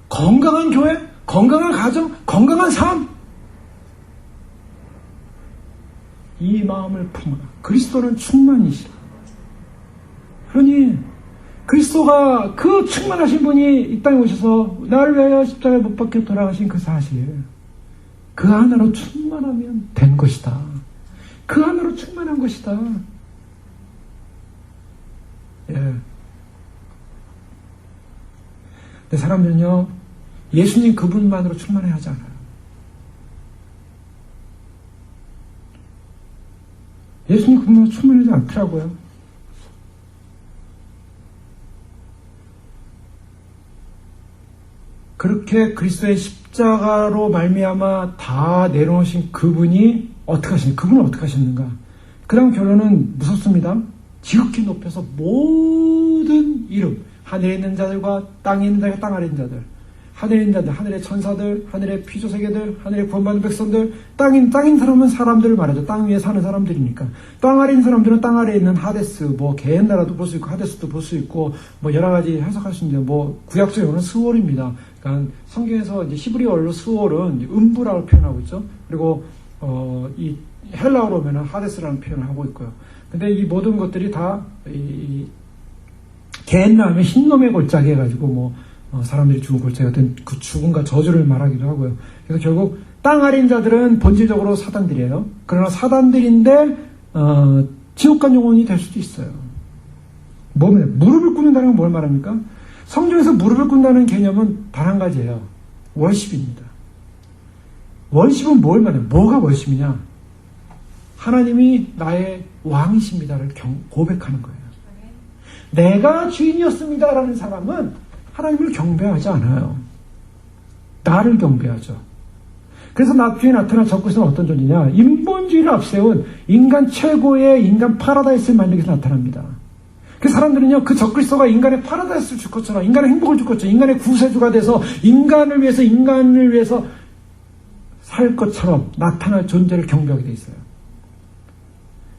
건강한 교회, 건강한 가정, 건강한 삶 이 마음을 품어라. 그리스도는 충만이시라. 그러니 그리스도가 그 충만하신 분이 이 땅에 오셔서 나를 위하여 십자가에 못 박혀 돌아가신 그 사실 그 하나로 충만하면 된 것이다. 그 하나로 충만한 것이다. 예. 근데 사람들은요 예수님 그분만으로 충만해야 하지 않아요. 예수님 그분만으로 충만하지 않더라고요. 그렇게 그리스도의 십자가로 말미암아 다 내려오신 그분이 어떻게 하시는가? 그분은 어떻게 하셨는가? 그 다음 결론은 무섭습니다. 지극히 높여서 모든 이름 하늘에 있는 자들과 땅에 있는 자들과 땅 아래 있는 자들, 하늘에 있는 자들, 하늘의 천사들, 하늘의 피조세계들, 하늘의 구원받은 백성들, 땅인 사람은 사람들을 말하죠. 땅 위에 사는 사람들이니까. 땅 아래 있는 사람들은 땅 아래에 있는 하데스, 뭐 게헨나라도 볼 수 있고 하데스도 볼 수 있고 뭐 여러 가지 해석할 수 있는데 뭐 구약적으로는 스월입니다. 그러니까 성경에서 이제 히브리어로 스월은 음부라고 표현하고 있죠. 그리고 이 헬라어로 보면 하데스라는 표현을 하고 있고요. 근데 이 모든 것들이 다 게헨나 하면 흰놈의 골짜기 해가지고 뭐 사람들이 죽은 골짜기 같은 그 죽음과 저주를 말하기도 하고요. 그래서 결국 땅 아래인 자들은 본질적으로 사단들이에요. 그러나 사단들인데 지옥 간 영혼이 될 수도 있어요. 무릎을 꿇는다는 건 뭘 말합니까? 성경에서 무릎을 꿇는다는 개념은 단 한 가지예요. 월십입니다. 월십은 뭘 말해요? 뭐가 월십이냐? 하나님이 나의 왕이십니다를 고백하는 거예요. 내가 주인이었습니다라는 사람은 하나님을 경배하지 않아요. 나를 경배하죠. 그래서 나 뒤에 나타난 적그리스도는 어떤 존재냐? 인본주의를 앞세운 인간 최고의 인간 파라다이스를 만들기 위해서 나타납니다. 그 사람들은요, 그 적그리스도가 인간의 파라다이스를 줄 것처럼, 인간의 행복을 줄 것처럼, 인간의 구세주가 돼서 인간을 위해서 살 것처럼 나타날 존재를 경배하게 돼 있어요.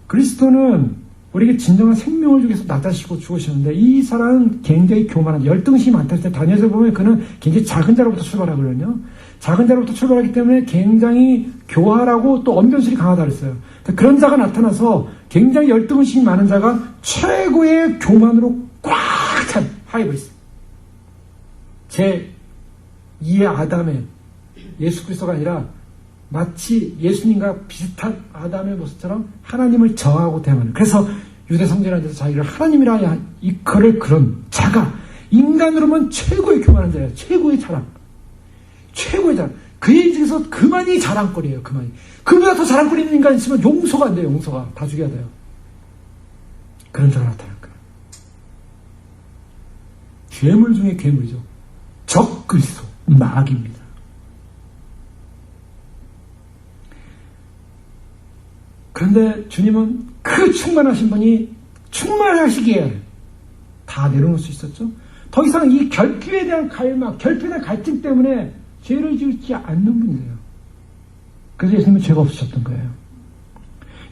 그리스도는 우리에게 진정한 생명을 주기 위해서 나타나시고 죽으셨는데 이 사람은 굉장히 교만한 열등심이 많다. 다니엘서 보면 그는 굉장히 작은 자로부터 출발하거든요. 작은 자로부터 출발하기 때문에 굉장히 교활하고 또 언변술이 강하다 그랬어요. 그런 자가 나타나서 굉장히 열등심이 많은 자가 최고의 교만으로 꽉 찬 하이브리스. 제2의 아담의 예수 그리스도가 아니라 마치 예수님과 비슷한 아담의 모습처럼 하나님을 저하고 대하는. 그래서 유대 성전에서 자기를 하나님이라 이끌을 그런 자가 인간으로는 최고의 교만한 자예요. 최고의 자랑. 최고의 자랑. 그에 있어서 그만이 자랑거리예요. 그만이. 그보다 더 자랑거리 있는 인간 있으면 용서가 안 돼요. 용서가. 다 죽여야 돼요. 그런 자가 나타날 거예요. 괴물 중에 괴물이죠. 적그리스도. 마귀입니다. 그런데 주님은 그 충만하신 분이 충만하시기에 다 내려놓을 수 있었죠. 더 이상 이 결핍에 대한 갈망, 결핍에 대한 갈증 때문에 죄를 지지 않는 분이세요. 그래서 예수님은 죄가 없으셨던 거예요.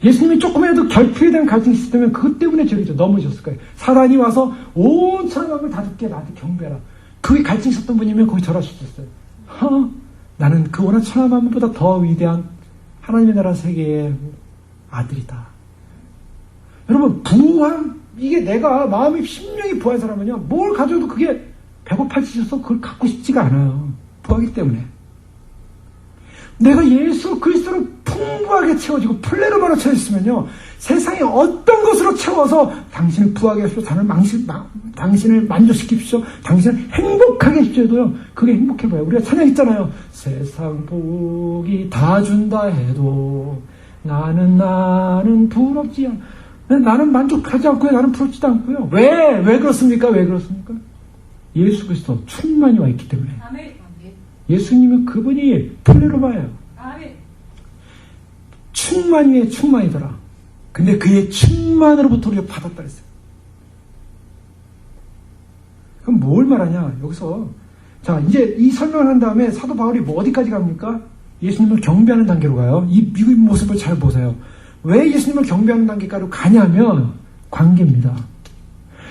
예수님이 조금이라도 결핍에 대한 갈증이 있었다면 그것 때문에 죄를 넘으셨을 거예요. 사단이 와서 온 천하만을 다 듣게 나한테 경배하라. 그게 갈증이 있었던 분이면 거기 절하셨었어요. 나는 그 워낙 천하만보다 더 위대한 하나님의 나라 세계의 아들이다. 여러분, 부한, 이게 내가 마음이 심령이 부한 사람은요, 뭘 가져도 그게 배고파지셔서 그걸 갖고 싶지가 않아요. 부하기 때문에. 내가 예수 그리스도로 풍부하게 채워지고 플레르마로 채워졌으면요, 세상에 어떤 것으로 채워서 당신을 부하게 하십시오. 당신을 만족시키십시오. 당신을 행복하게 하십시오도요, 그게 행복해 보여요. 우리가 찬양했잖아요. 세상 복이 다 준다 해도 나는 부럽지 않아. 나는 만족하지 않고요. 나는 부럽지도 않고요. 왜 그렇습니까? 왜 그렇습니까? 예수 그리스도 충만히 와 있기 때문에. 예수님은 그분이 플레르마예요. 충만이에 충만이더라. 근데 그의 충만으로부터 우리가 받았다 그랬어요. 그럼 뭘 말하냐? 여기서 자, 이제 이 설명을 한 다음에 사도 바울이 뭐 어디까지 갑니까? 예수님을 경배하는 단계로 가요. 이 모습을 잘 보세요. 왜 예수님을 경배하는 단계까지 가냐면 관계입니다.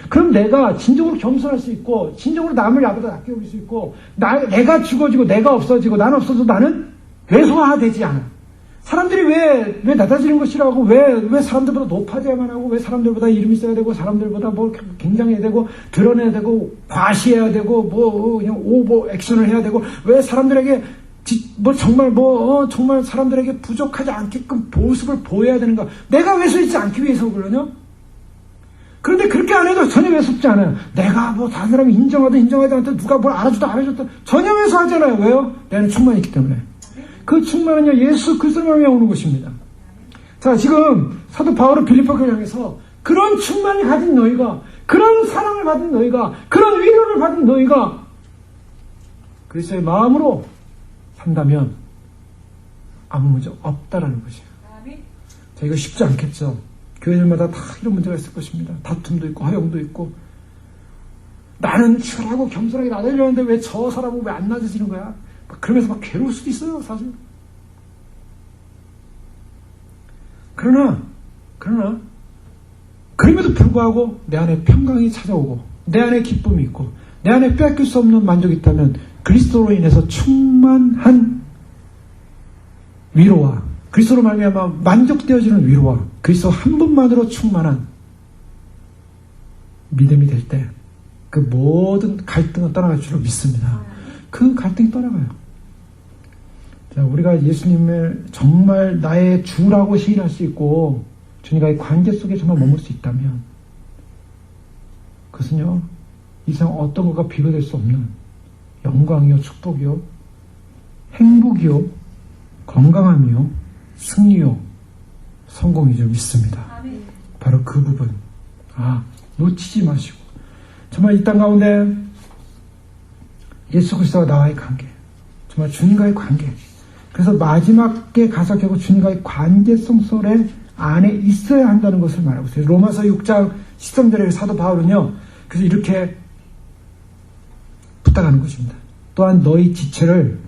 그럼 내가 진정으로 겸손할 수 있고 진정으로 남을 나보다 낮게 여길 수 있고 내가 죽어지고 내가 없어지고 나는 없어져도 나는 왜소화되지 않아. 사람들이 왜 낮아지는 거 싫어하고 왜 사람들보다 높아져야만 하고 왜 사람들보다 이름이 있어야 되고 사람들보다 뭐 굉장해야 되고 드러내야 되고 과시해야 되고 뭐 그냥 오버 액션을 해야 되고 왜 사람들에게 정말 사람들에게 부족하지 않게끔 모습을 보여야 되는가? 내가 외소하지 않기 위해서 그러냐? 그런데 그렇게 안 해도 전혀 외롭지 않아요. 내가 뭐 다른 사람이 인정하든 않든 누가 뭘 알아주든 안 해줬든 전혀 외소하잖아요. 왜요? 내는 충만히 있기 때문에. 그 충만은요, 예수 그리스도를 위해 오는 것입니다. 자, 지금 사도 바울은 빌립보 교회를 향해서 그런 충만을 가진 너희가, 그런 사랑을 받은 너희가, 그런 위로를 받은 너희가 그리스도의 마음으로 산다면 아무 문제 없다라는 것이에요. 자, 이거 쉽지 않겠죠. 교회들마다 다 이런 문제가 있을 것입니다. 다툼도 있고 허용도 있고 나는 치열하고 겸손하게 낮아지려는데 왜 저 사람은 왜 안 낮아지는 거야? 그러면서 막 괴로울 수도 있어요, 사실. 그러나 그럼에도 불구하고 내 안에 평강이 찾아오고 내 안에 기쁨이 있고 내 안에 빼앗길 수 없는 만족이 있다면 그리스도로 인해서 충만한 위로와 그리스도로 말미암아 만족되어지는 위로와 그리스도 한 분만으로 충만한 믿음이 될 때 그 모든 갈등은 떠나갈 줄로 믿습니다. 그 갈등이 떠나가요. 자, 우리가 예수님을 정말 나의 주라고 시인할 수 있고 주님과의 관계 속에 정말 머물 수 있다면 그것은요, 이 세상 어떤 것과 비교될 수 없는 영광이요, 축복이요, 행복이요, 건강함이요, 승리요, 성공이죠. 믿습니다. 바로 그 부분. 놓치지 마시고 정말 이 땅 가운데 예수 그리스도와 나와의 관계, 정말 주님과의 관계, 그래서 마지막에 가서 결국 주님과의 관계성 속에 안에 있어야 한다는 것을 말하고 있어요. 로마서 6장 13절에 사도 바울은요, 그래서 이렇게 부탁하는 것입니다. 또한 너희 지체를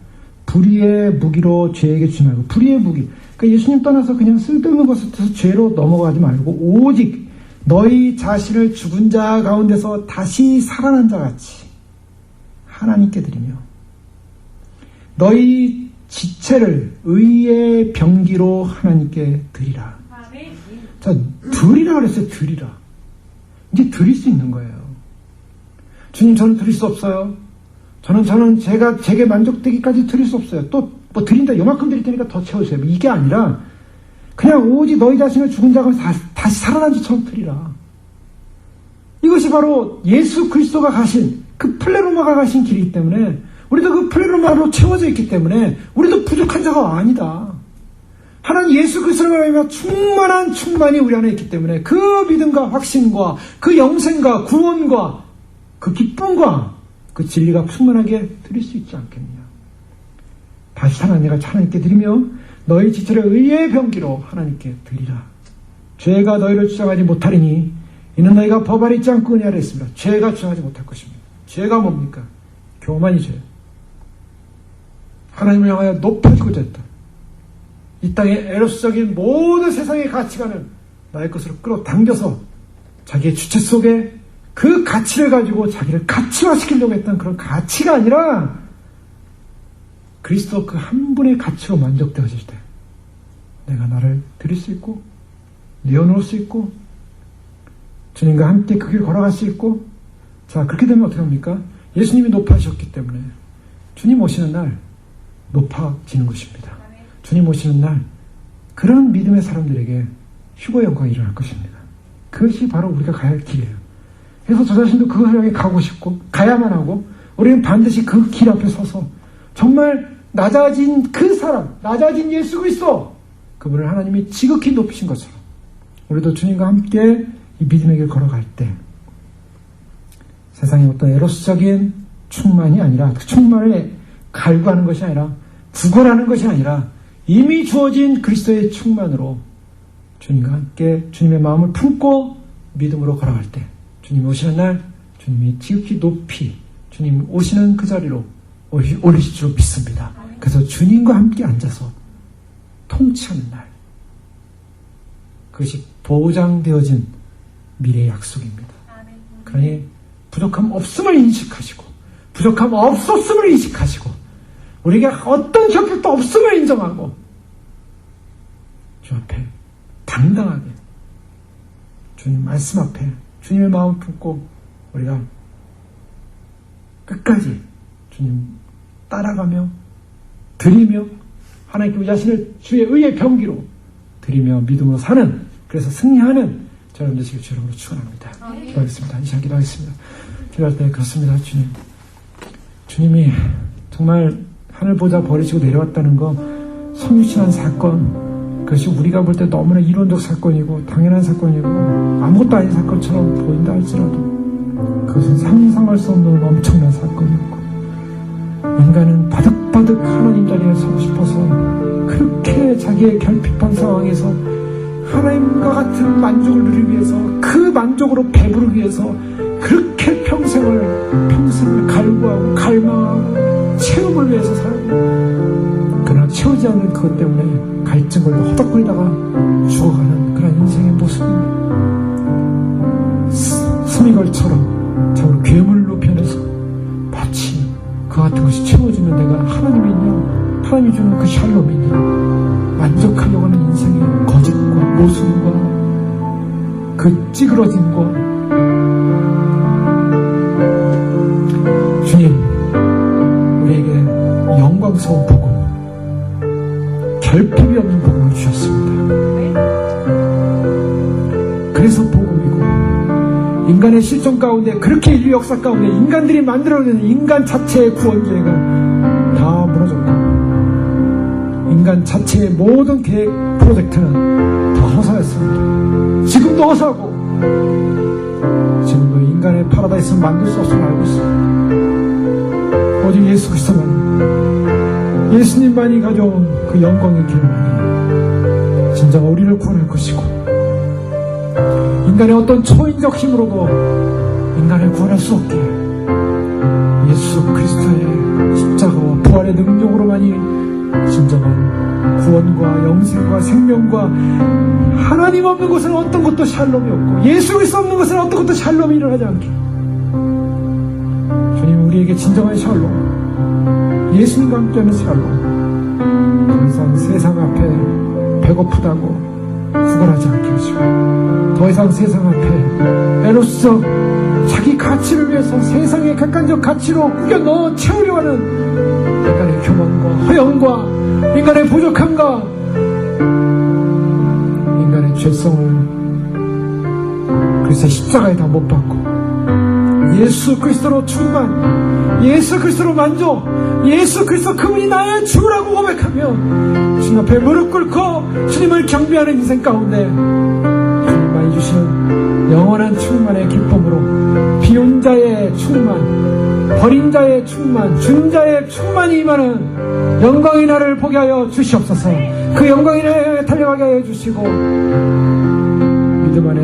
불의의 무기로 죄에게 주지 말고, 불의의 무기, 그러니까 예수님 떠나서 그냥 쓸데없는 것을 해서 죄로 넘어가지 말고 오직 너희 자신을 죽은 자 가운데서 다시 살아난 자 같이 하나님께 드리며 너희 지체를 의의 병기로 하나님께 드리라. 자, 드리라 그랬어요. 드리라. 이제 드릴 수 있는 거예요. 주님, 저는 드릴 수 없어요. 저는 제게 만족되기까지 드릴 수 없어요. 또 뭐 드린다, 요만큼 드릴 테니까 더 채우세요. 이게 아니라 그냥 오직 너희 자신을 죽은 자가 다시 살아난 자처럼 드리라. 이것이 바로 예수 그리스도가 가신 그 플레로마가 가신 길이기 때문에 우리도 그 플레로마로 채워져 있기 때문에 우리도 부족한 자가 아니다. 하나님 예수 그리스도로 말하면 충만한 충만이 우리 안에 있기 때문에 그 믿음과 확신과 그 영생과 구원과 그 기쁨과 그 진리가 충만하게 드릴 수 있지 않겠느냐. 다시 살아난 내가 하나님께 드리며 너희 지체를 의의 병기로 하나님께 드리라. 죄가 너희를 주장하지 못하리니 이는 너희가 법 아래 있지 않고 은혜 아래 있습니다. 죄가 주장하지 못할 것입니다. 죄가 뭡니까? 교만이 죄. 하나님을 향하여 높아지고자 했다. 이 땅의 에로스적인 모든 세상의 가치관을 나의 것으로 끌어당겨서 자기의 주체 속에 그 가치를 가지고 자기를 가치화시키려고 했던 그런 가치가 아니라 그리스도 그 한 분의 가치로 만족되어질 때 내가 나를 드릴 수 있고 내어놓을 수 있고 주님과 함께 그 길 걸어갈 수 있고, 자, 그렇게 되면 어떻게 합니까? 예수님이 높아지셨기 때문에 주님 오시는 날 높아지는 것입니다. 주님 오시는 날 그런 믿음의 사람들에게 휴거 영광이 일어날 것입니다. 그것이 바로 우리가 가야 할 길이에요. 그래서 저 자신도 그걸 향해 가고 싶고 가야만 하고 우리는 반드시 그 길 앞에 서서 정말 낮아진 그 사람, 낮아진 예수 그리스도, 그분을 하나님이 지극히 높이신 것처럼 우리도 주님과 함께 이 믿음의 길 걸어갈 때 세상의 어떤 에로스적인 충만이 아니라 그 충만을 갈구하는 것이 아니라 구걸하는 것이 아니라 이미 주어진 그리스도의 충만으로 주님과 함께 주님의 마음을 품고 믿음으로 걸어갈 때 주님 오시는 날 주님이 지극히 높이 주님 오시는 그 자리로 올리실 줄 믿습니다. 그래서 주님과 함께 앉아서 통치하는 날, 그것이 보장되어진 미래의 약속입니다. 그러니 부족함 없음을 인식하시고 부족함 없었음을 인식하시고 우리에게 어떤 결핍도 없음을 인정하고 주 앞에 당당하게 주님 말씀 앞에 주님의 마음을 품고 우리가 끝까지 주님 따라가며 드리며 하나님께 우리 자신을 주의 의의 병기로 드리며 믿음으로 사는, 그래서 승리하는 저는 되시길 주님으로 축원합니다. 기도하겠습니다. 이 시간 기도하겠습니다. 기도할 때 그렇습니다. 주님이 정말 하늘 보자 버리시고 내려왔다는 거 성유치한 사건, 그것이 우리가 볼 때 너무나 이론적 사건이고 당연한 사건이고 아무것도 아닌 사건처럼 보인다 할지라도 그것은 상상할 수 없는 엄청난 사건이었고, 인간은 바득바득 하나님 자리에 서고 싶어서 그렇게 자기의 결핍한 상황에서 하나님과 같은 만족을 누리기 위해서 그 만족으로 배부르기 위해서 그렇게 평생을 소원하고 갈망하고 체험을 위해서 살고, 그러나 채우지 않는 그것 때문에 갈증을 허덕거리다가 죽어가는 그런 인생의 모습입니다. 스미걸처럼 저를 괴물로 변해서 마치 그 같은 것이 채워지면 내가 하나님이 있냐, 하나님이 주는 그 샬롬이 있냐, 만족하려고 하는 인생의 거짓과 모순과 그 찌그러진 것. 주님, 우리에게 영광스러운 복음, 결핍이 없는 복음을 주셨습니다. 그래서 복음이고, 인간의 실존 가운데, 그렇게 인류 역사 가운데 인간들이 만들어낸 인간 자체의 구원 계획은 다 무너졌고, 인간 자체의 모든 계획 프로젝트는 다 허사였습니다. 지금도 허사고, 지금도 인간의 파라다이스를 만들 수 없음을 알고 있습니다. 오직 예수 그리스도만, 예수님만이 가져온 그 영광의 길만이 진정 우리를 구원할 것이고, 인간의 어떤 초인적 힘으로도 인간을 구원할 수 없기에 예수 그리스도의 십자가와 부활의 능력으로만이 진정한 구원과 영생과 생명과, 하나님 없는 곳은 어떤 것도 샬롬이 없고 예수 그리스도 없는 곳은 어떤 것도 샬롬이 일어나지 않게, 주님 우리에게 진정한 샬롬, 예수님과 함께하는 샬롬, 더 이상 세상 앞에 배고프다고 구걸하지 않게 하시고, 더 이상 세상 앞에 에로스적 자기 가치를 위해서 세상의 객관적 가치로 꾸겨 넣어 채우려 하는 인간의 교만과 허영과 인간의 부족함과 인간의 죄성을 그리스도의 십자가에 다 못 박고 예수 그리스도로 충만, 예수 그리스도로 만족, 예수 그리스도 그분이 나의 주라고 고백하며 주님 앞에 무릎 꿇고 주님을 경배하는 인생 가운데 주님만이 주시는 영원한 충만의 기쁨으로 비온 자의 충만, 버린 자의 충만, 준 자의 충만이 임하는 영광의 날을 보게 하여 주시옵소서. 그 영광의 날에 달려가게 하여 주시고 믿음 안에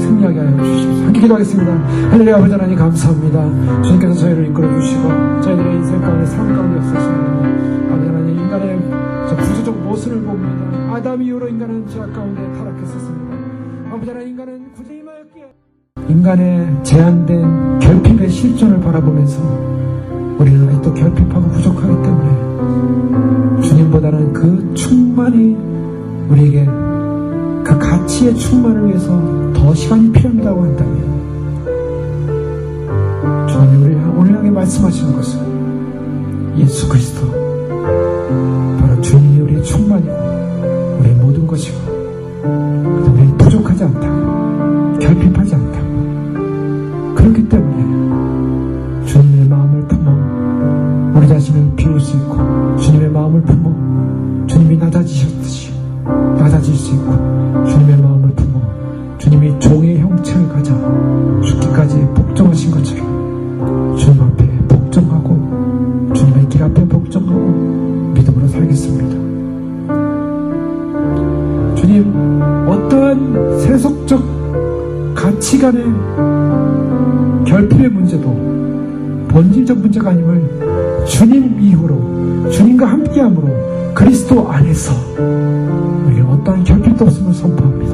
승리하게 하여 주시옵소서. 함께 기도하겠습니다. 할렐루야. 아버지 하나님 감사합니다. 주님께서 저희를 이끌어 주시고 저희들의 인생 가운데 삶 가운데 없으시는 아버지 하나님, 인간의 저 구조적 모순을 봅니다. 아담 이후로 인간은 죄악 가운데 타락했었습니다. 아버지 하나님, 인간은 구제 임하였기에 인간의 제한된 결핍의 실존을 바라보면서 우리는 아직도 결핍하고 부족하기 때문에 주님보다는 그 충만이 우리에게 그 가치의 충만을 위해서 더 시간이 필요하다고 한다면, 주님이 우리 오늘 향해 말씀하시는 것은 예수 그리스도, 바로 주님이 우리의 충만이고 우리의 모든 것이고, 우리는 부족하지 않다고, 결핍하지 않다고. 그렇기 때문에 주님의 마음을 품어 우리 자신을 비울 수 있고, 주님의 마음을 품어 주님이 낮아지셨듯이 낮아질 수 있고, 주님의 마음을 품어 주님이 종의 형체를 가져 죽기까지 복종하신 것처럼 주님 앞에 복종하고 주님의 길 앞에 복종하고 믿음으로 살겠습니다. 주님, 어떠한 세속적 가치관의 결핍의 문제도 본질적 문제가 아님을 주님 이후로, 주님과 함께함으로 그리스도 안에서 우리는 어떠한 결핍도 없음을 선포합니다.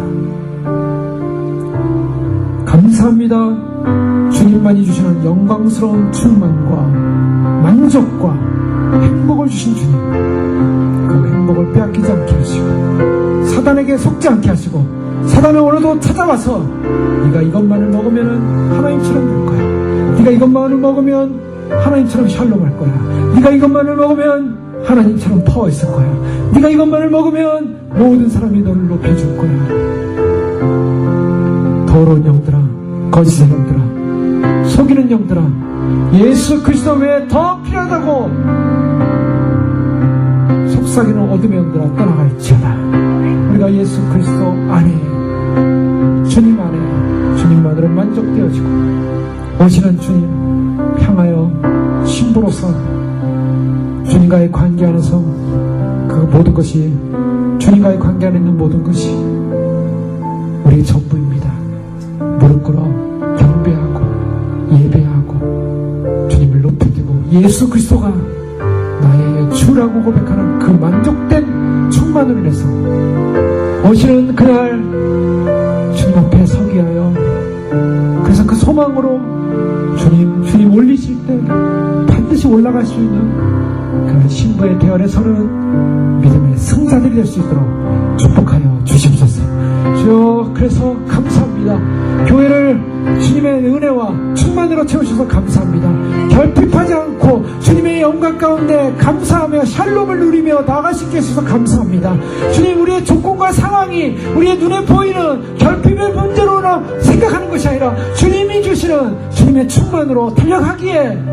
감사합니다. 주님만이 주시는 영광스러운 충만과 만족과 행복을 주신 주님, 그 행복을 빼앗기지 않게 하시고 사단에게 속지 않게 하시고, 사단은 오늘도 찾아와서 네가 이것만을 먹으면 하나님처럼 될 거야, 네가 이것만을 먹으면 하나님처럼 샬롬할 거야, 네가 이것만을 먹으면 하나님처럼 파워 있을 거야, 네가 이것만을 먹으면 모든 사람이 너를 높여줄 거야. 더러운 영들아, 거짓의 영들아, 속이는 영들아, 예수 그리스도 외에 더 필요하다고 속삭이는 어둠의 영들아 떠나갈지어다. 우리가 예수 그리스도 안에, 주님 안에, 주님만으로 만족되어지고 오시는 주님 향하여 신부로서 주님과의 관계 안에서 그 모든 것이, 주님과의 관계 안에 있는 모든 것이 우리의 전부입니다. 무릎 꿇어 경배하고 예배하고 주님을 높이고 예수 그리스도가 나의 주라고 고백하는 그 만족된 충만으로 인해서 오시는 그날 주님 앞에 서기 하여, 그래서 그 소망으로 주님 올리실 때 반드시 올라갈 수 있는 그런 신부의 대열에 서는 믿음의 승자들이 될 수 있도록 축복하여 주시옵소서. 주여, 그래서 감사합니다. 교회를 주님의 은혜와 충만으로 채우셔서 감사합니다. 결핍하지 않고 주님의 영광 가운데 감사하며 샬롬을 누리며 나아갈 수 있게 해주셔서 감사합니다. 주님, 우리의 조건과 상황이 우리의 눈에 보이는 결핍의 문제로 생각하는 것이 아니라 주님이 주시는 주님의 충만으로 달려가기에,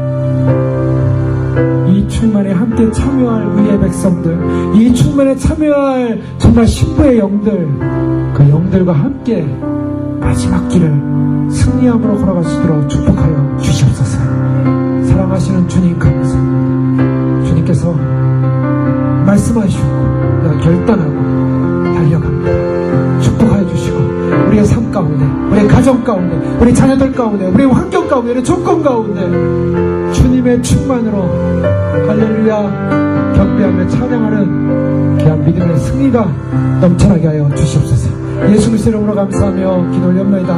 이 충만에 함께 참여할 의의 백성들, 이 충만에 참여할 정말 신부의 영들, 그 영들과 함께 마지막 길을 승리함으로 걸어갈 수 있도록 축복하여 주시옵소서. 사랑하시는 주님 감사합니다. 주님께서 말씀하시고 내가 결단하고 달려갑니다. 축복하여 주시고 우리의 삶 가운데, 우리의 가정 가운데, 우리 자녀들 가운데, 우리의 환경 가운데, 우리의 조건 가운데 주님의 충만으로 할렐루야 경배하며 찬양하는 귀한 믿음의 승리가 넘쳐나게 하여 주시옵소서. 예수 그리스도 이름으로 감사하며 기도 올려옵나이다.